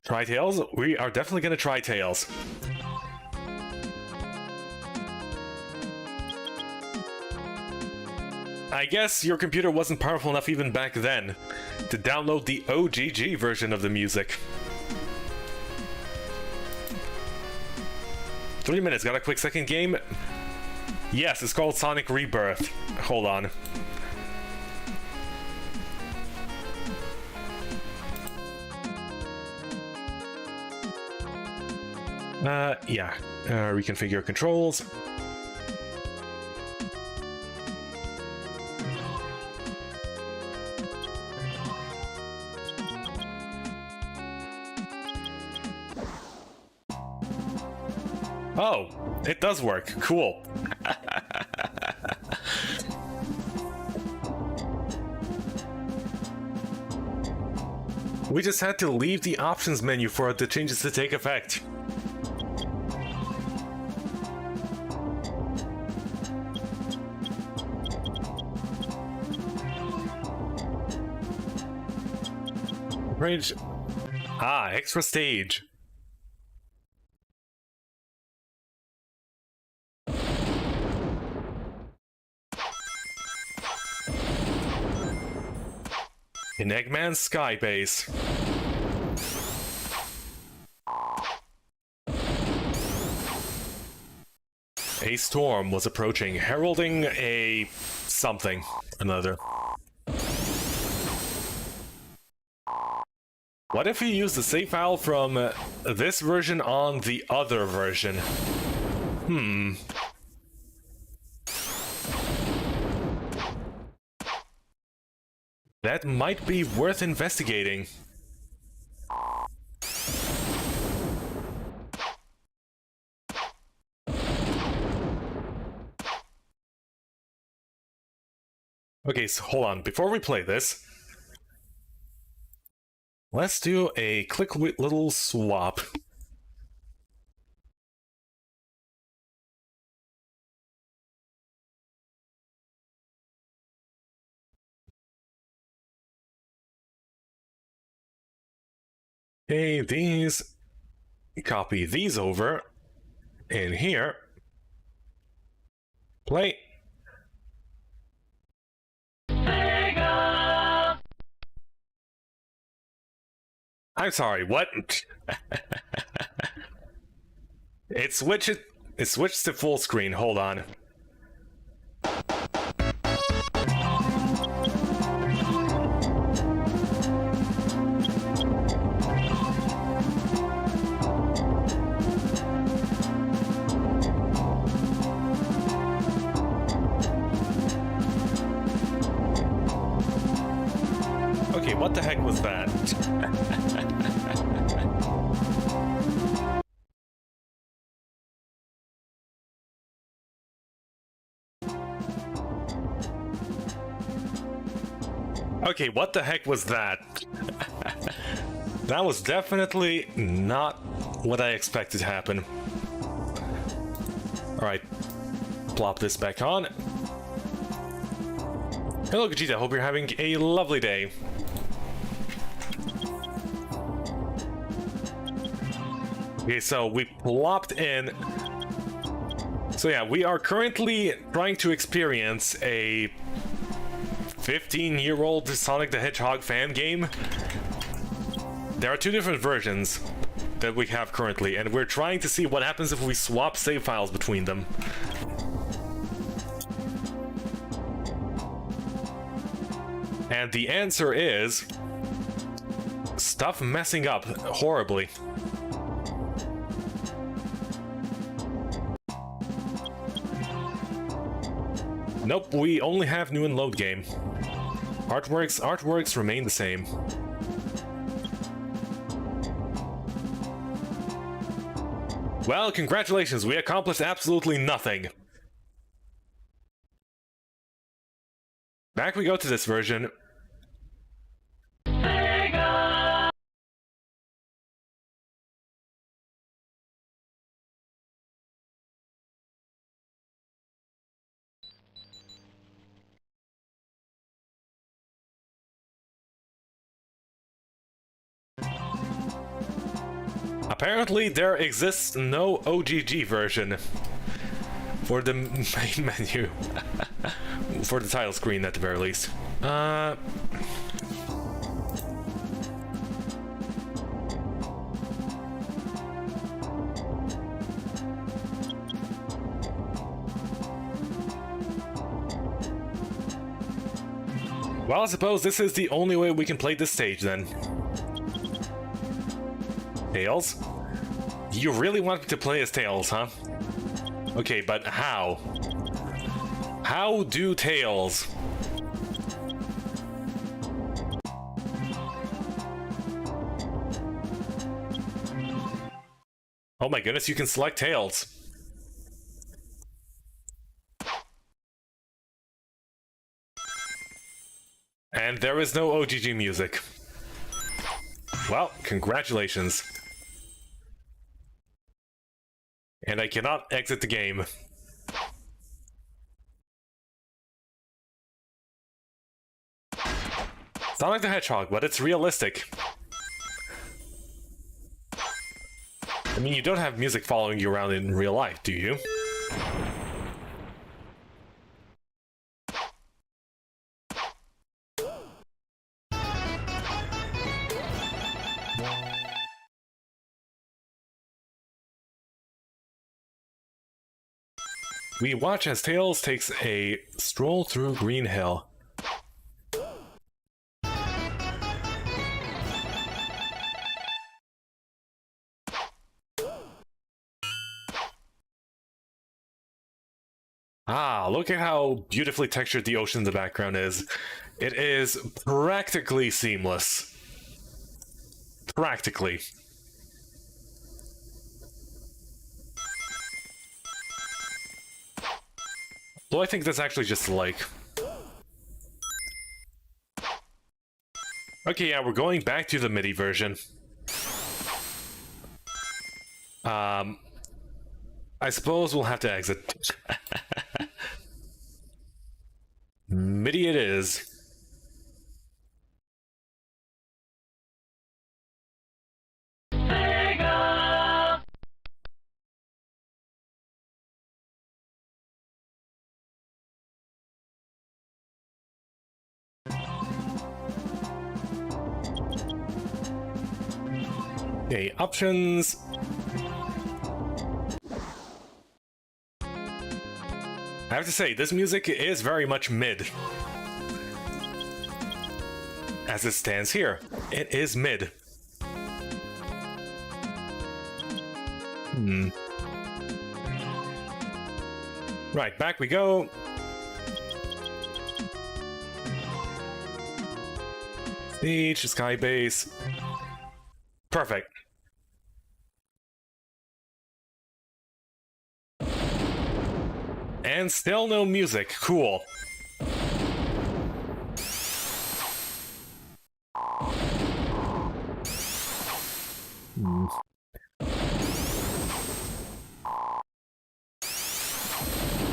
Try Tails? We are definitely gonna try Tails. I guess your computer wasn't powerful enough even back then to download the OGG version of the music. 3 minutes, got a quick second game? Yes, it's called Sonic Rebirth. Hold on. Yeah. Reconfigure controls. Oh, it does work. Cool. We just had to leave the options menu for the changes to take effect. Bridge. Ah, extra stage. In Eggman's Sky Base. A storm was approaching, heralding a something another. What if we use the save file from this version on the other version? That might be worth investigating. Okay, so hold on. Before we play this, let's do a quick little swap. Okay, these. Copy these over. In here. Play. I'm sorry, what? It switched to full screen. Hold on. Okay, what the heck was that? Okay, what the heck was that? That was definitely not what I expected to happen. Alright, plop this back on. Hello, Gogeta, hope you're having a lovely day. Okay, so we plopped in. So yeah, we are currently trying to experience a 15-year-old Sonic the Hedgehog fan game. There are two different versions that we have currently, and we're trying to see what happens if we swap save files between them. And the answer is stuff messing up horribly. Nope, we only have new and load game. Artworks remain the same. Well, congratulations, we accomplished absolutely nothing. Back we go to this version. Apparently, there exists no OGG version for the main menu. For the title screen, at the very least. Well, I suppose this is the only way we can play this stage, then. Tails? You really want me to play as Tails, huh? Okay, but how? How do Tails? Oh my goodness, you can select Tails. And there is no OGG music. Well, congratulations. And I cannot exit the game. Sonic the Hedgehog, but it's realistic. I mean, you don't have music following you around in real life, do you? We watch as Tails takes a stroll through Green Hill. Ah, look at how beautifully textured the ocean in the background is. It is practically seamless. Practically. Though I think that's actually just like... Okay, yeah, we're going back to the MIDI version. I suppose we'll have to exit. MIDI it is. Okay, options. I have to say, this music is very much mid. As it stands here, it is mid. Right, back we go. Siege, Sky Base. Perfect. And still no music. Cool. Now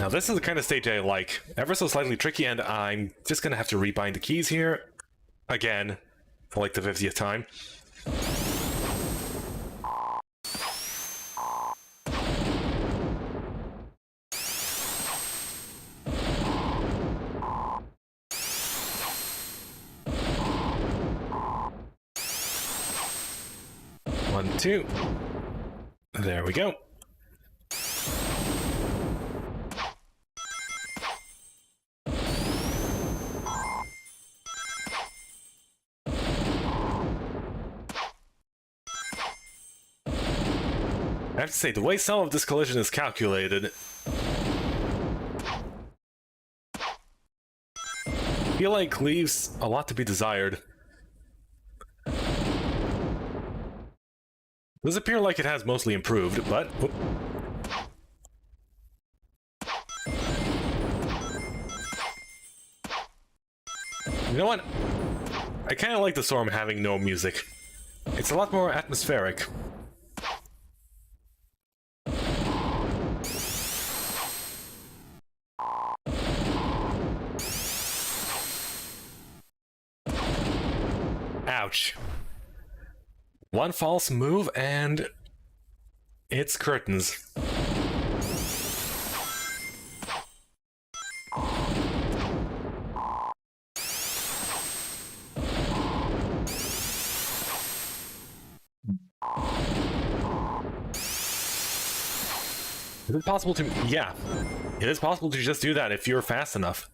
this is the kind of stage I like. Ever so slightly tricky, and I'm just gonna have to rebind the keys here. Again. For like the 50th time. One, two. There we go. I have to say, the way some of this collision is calculated, I feel like leaves a lot to be desired. Does appear like it has mostly improved, but... Whoop. You know what? I kind of like the storm having no music. It's a lot more atmospheric. Ouch. One false move and it's curtains. Is it possible to... Yeah. It is possible to just do that if you're fast enough.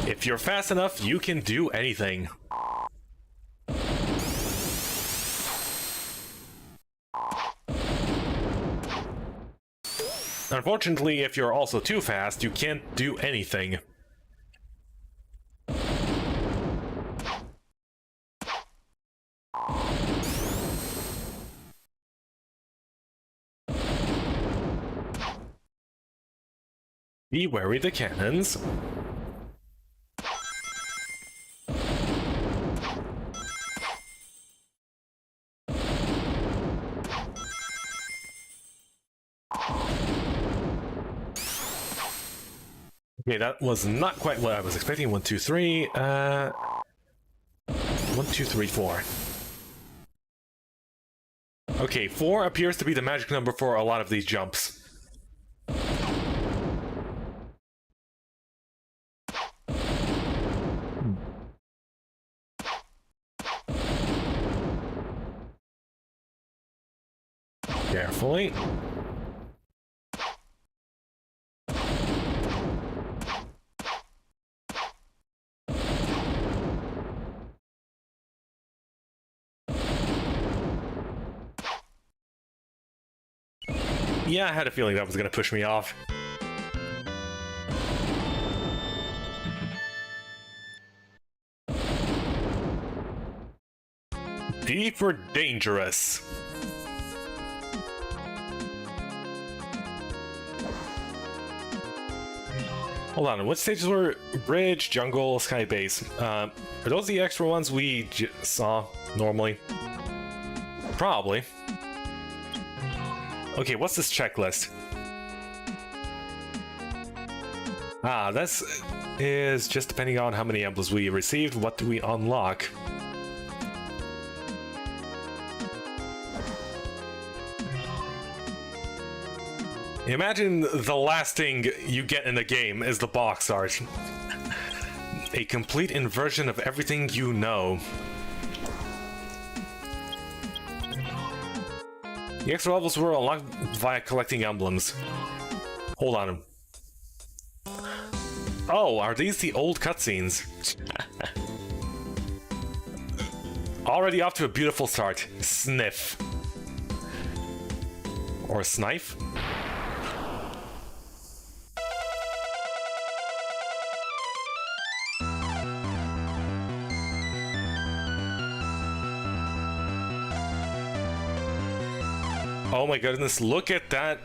If you're fast enough, you can do anything. Unfortunately, if you're also too fast, you can't do anything. Be wary the cannons. Okay, that was not quite what I was expecting. 1, 2, 3. 1, 2, 3, 4. Okay, 4 appears to be the magic number for a lot of these jumps. Carefully. Yeah, I had a feeling that was going to push me off. D for dangerous. Hold on, what stages were bridge, jungle, sky base? Are those the extra ones we saw normally? Probably. Okay, what's this checklist? Ah, this is just depending on how many emblems we received, what do we unlock? Imagine the last thing you get in the game is the box art. A complete inversion of everything you know. The extra levels were unlocked via collecting emblems. Hold on. Oh, are these the old cutscenes? Already off to a beautiful start. Sniff. Or snife? Oh my goodness, look at that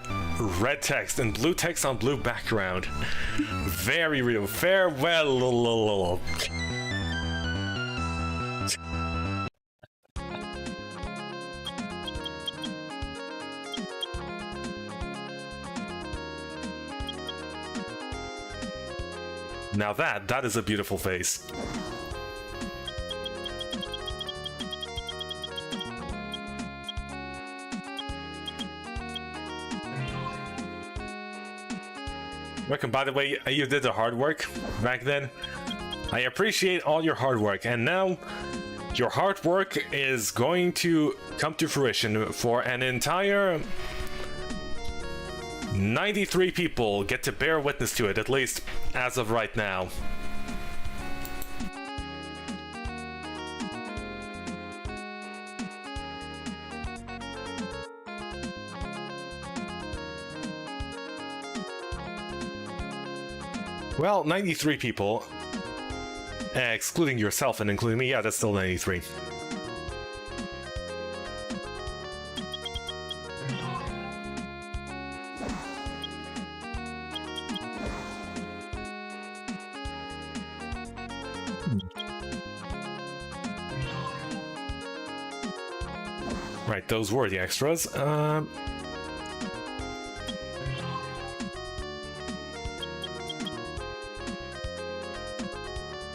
red text and blue text on blue background. Very real. Farewell. Now that is a beautiful face. Welcome, by the way, you did the hard work back then. I appreciate all your hard work, and now your hard work is going to come to fruition for an entire 93 people get to bear witness to it, at least as of right now. Well, 93 people, excluding yourself and including me, yeah, that's still 93. Right, those were the extras.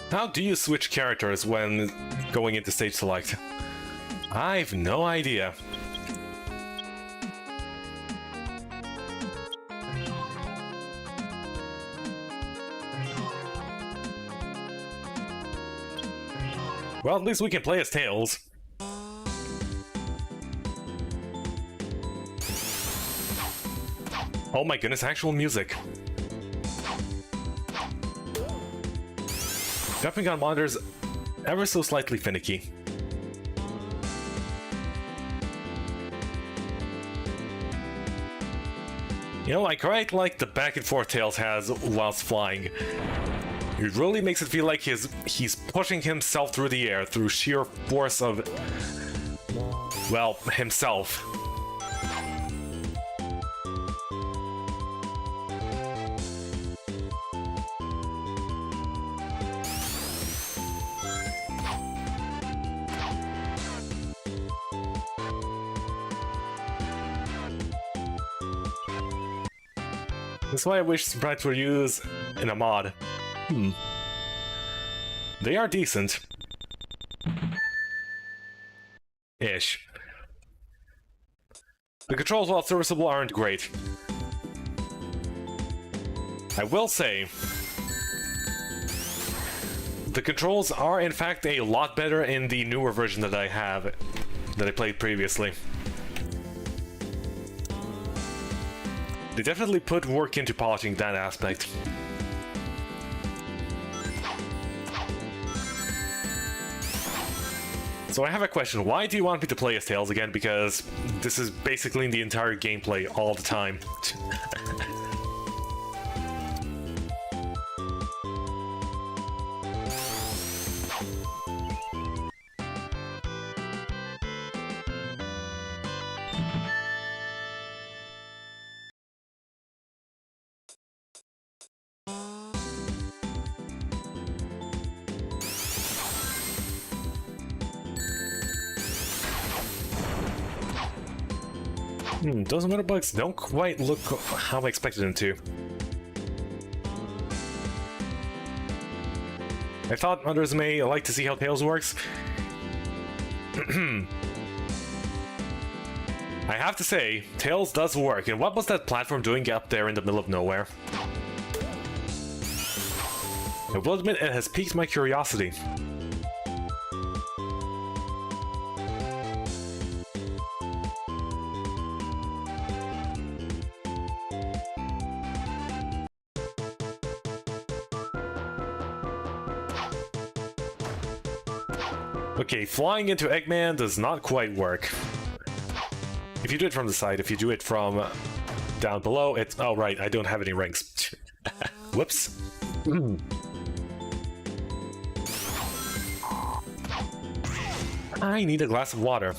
How do you switch characters when going into stage select? I've no idea. Well, at least we can play as Tails. Oh my goodness, actual music. Jumping on monitors ever so slightly finicky. You know, I quite like the back and forth Tails has whilst flying. It really makes it feel like he's pushing himself through the air through sheer force of, well, himself. That's why I wish sprites were used in a mod. They are decent. Ish. The controls, while serviceable, aren't great. I will say, the controls are in fact a lot better in the newer version that I have, that I played previously. They definitely put work into polishing that aspect. So I have a question. Why do you want me to play as Tails again? Because this is basically the entire gameplay all the time. Those water bugs don't quite look how I expected them to. I thought others may like to see how Tails works. I have to say, Tails does work, and what was that platform doing up there in the middle of nowhere? I will admit it has piqued my curiosity. Okay, flying into Eggman does not quite work. If you do it from the side, if you do it from down below, it's... Oh, right, I don't have any rings. Whoops. I need a glass of water.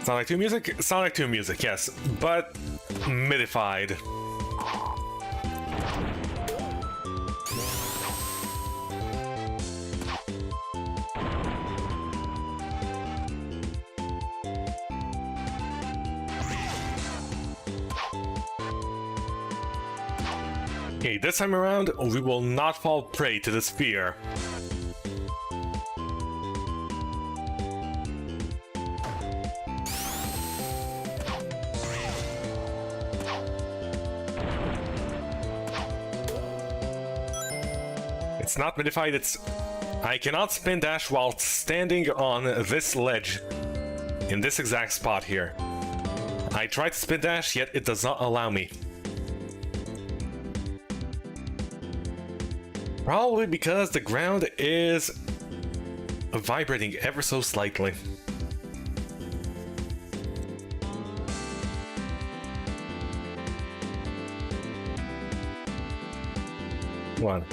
Sonic 2 music? Sonic 2 music, yes, but midified. Okay, this time around, we will not fall prey to this fear. It's not modified, it's... I cannot spin dash while standing on this ledge. In this exact spot here. I tried to spin dash, yet it does not allow me. Probably because the ground is vibrating ever so slightly. One.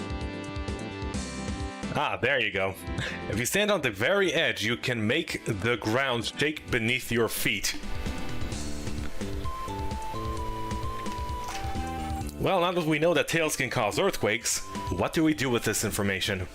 Ah, there you go. If you stand on the very edge, you can make the ground shake beneath your feet. Well, now that we know that Tails can cause earthquakes, what do we do with this information?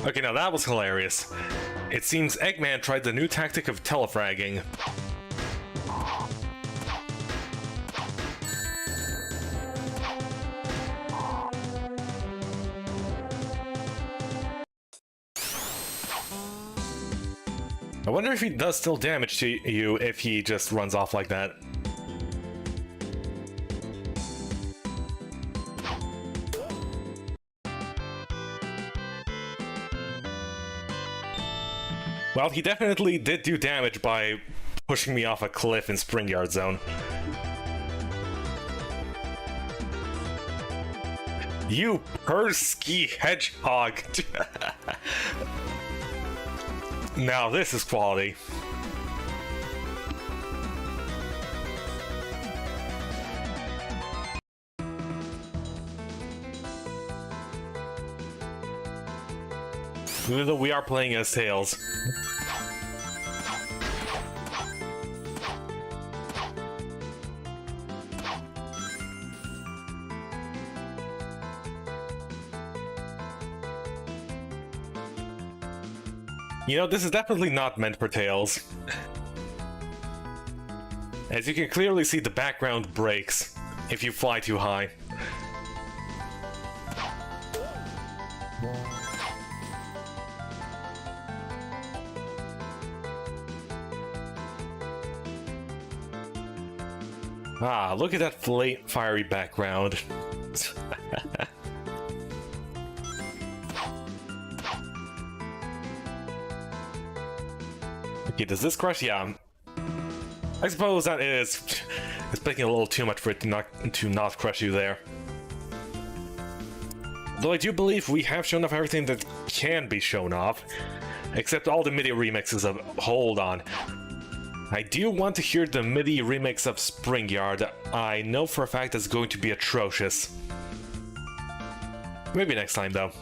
Okay, now that was hilarious. It seems Eggman tried the new tactic of telefragging. I wonder if he does still damage to you if he just runs off like that. Well, he definitely did do damage by pushing me off a cliff in Spring Yard Zone. You Persky Hedgehog! Now this is quality. Even though we are playing as Tails. You know, this is definitely not meant for Tails. As you can clearly see, the background breaks if you fly too high. Ah, look at that fiery background. Okay, does this crush? Yeah. I suppose that is... It's making a little too much for it to not crush you there. Though I do believe we have shown off everything that can be shown off. Except all the MIDI remixes of... Hold on. I do want to hear the MIDI remix of Spring Yard. I know for a fact it's going to be atrocious. Maybe next time, though.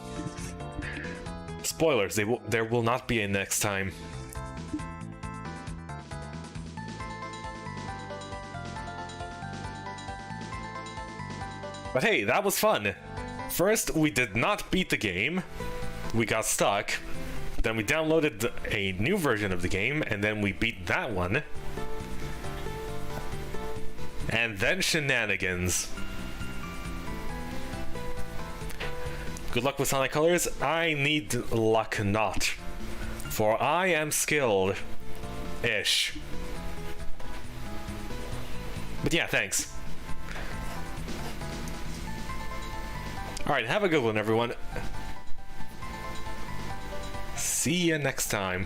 Spoilers, there will not be a next time. But hey, that was fun! First, we did not beat the game. We got stuck. Then we downloaded a new version of the game, and then we beat that one. And then shenanigans. Good luck with Sonic Colors. I need luck not. For I am skilled. Ish. But yeah, thanks. Alright, have a good one, everyone. See ya next time.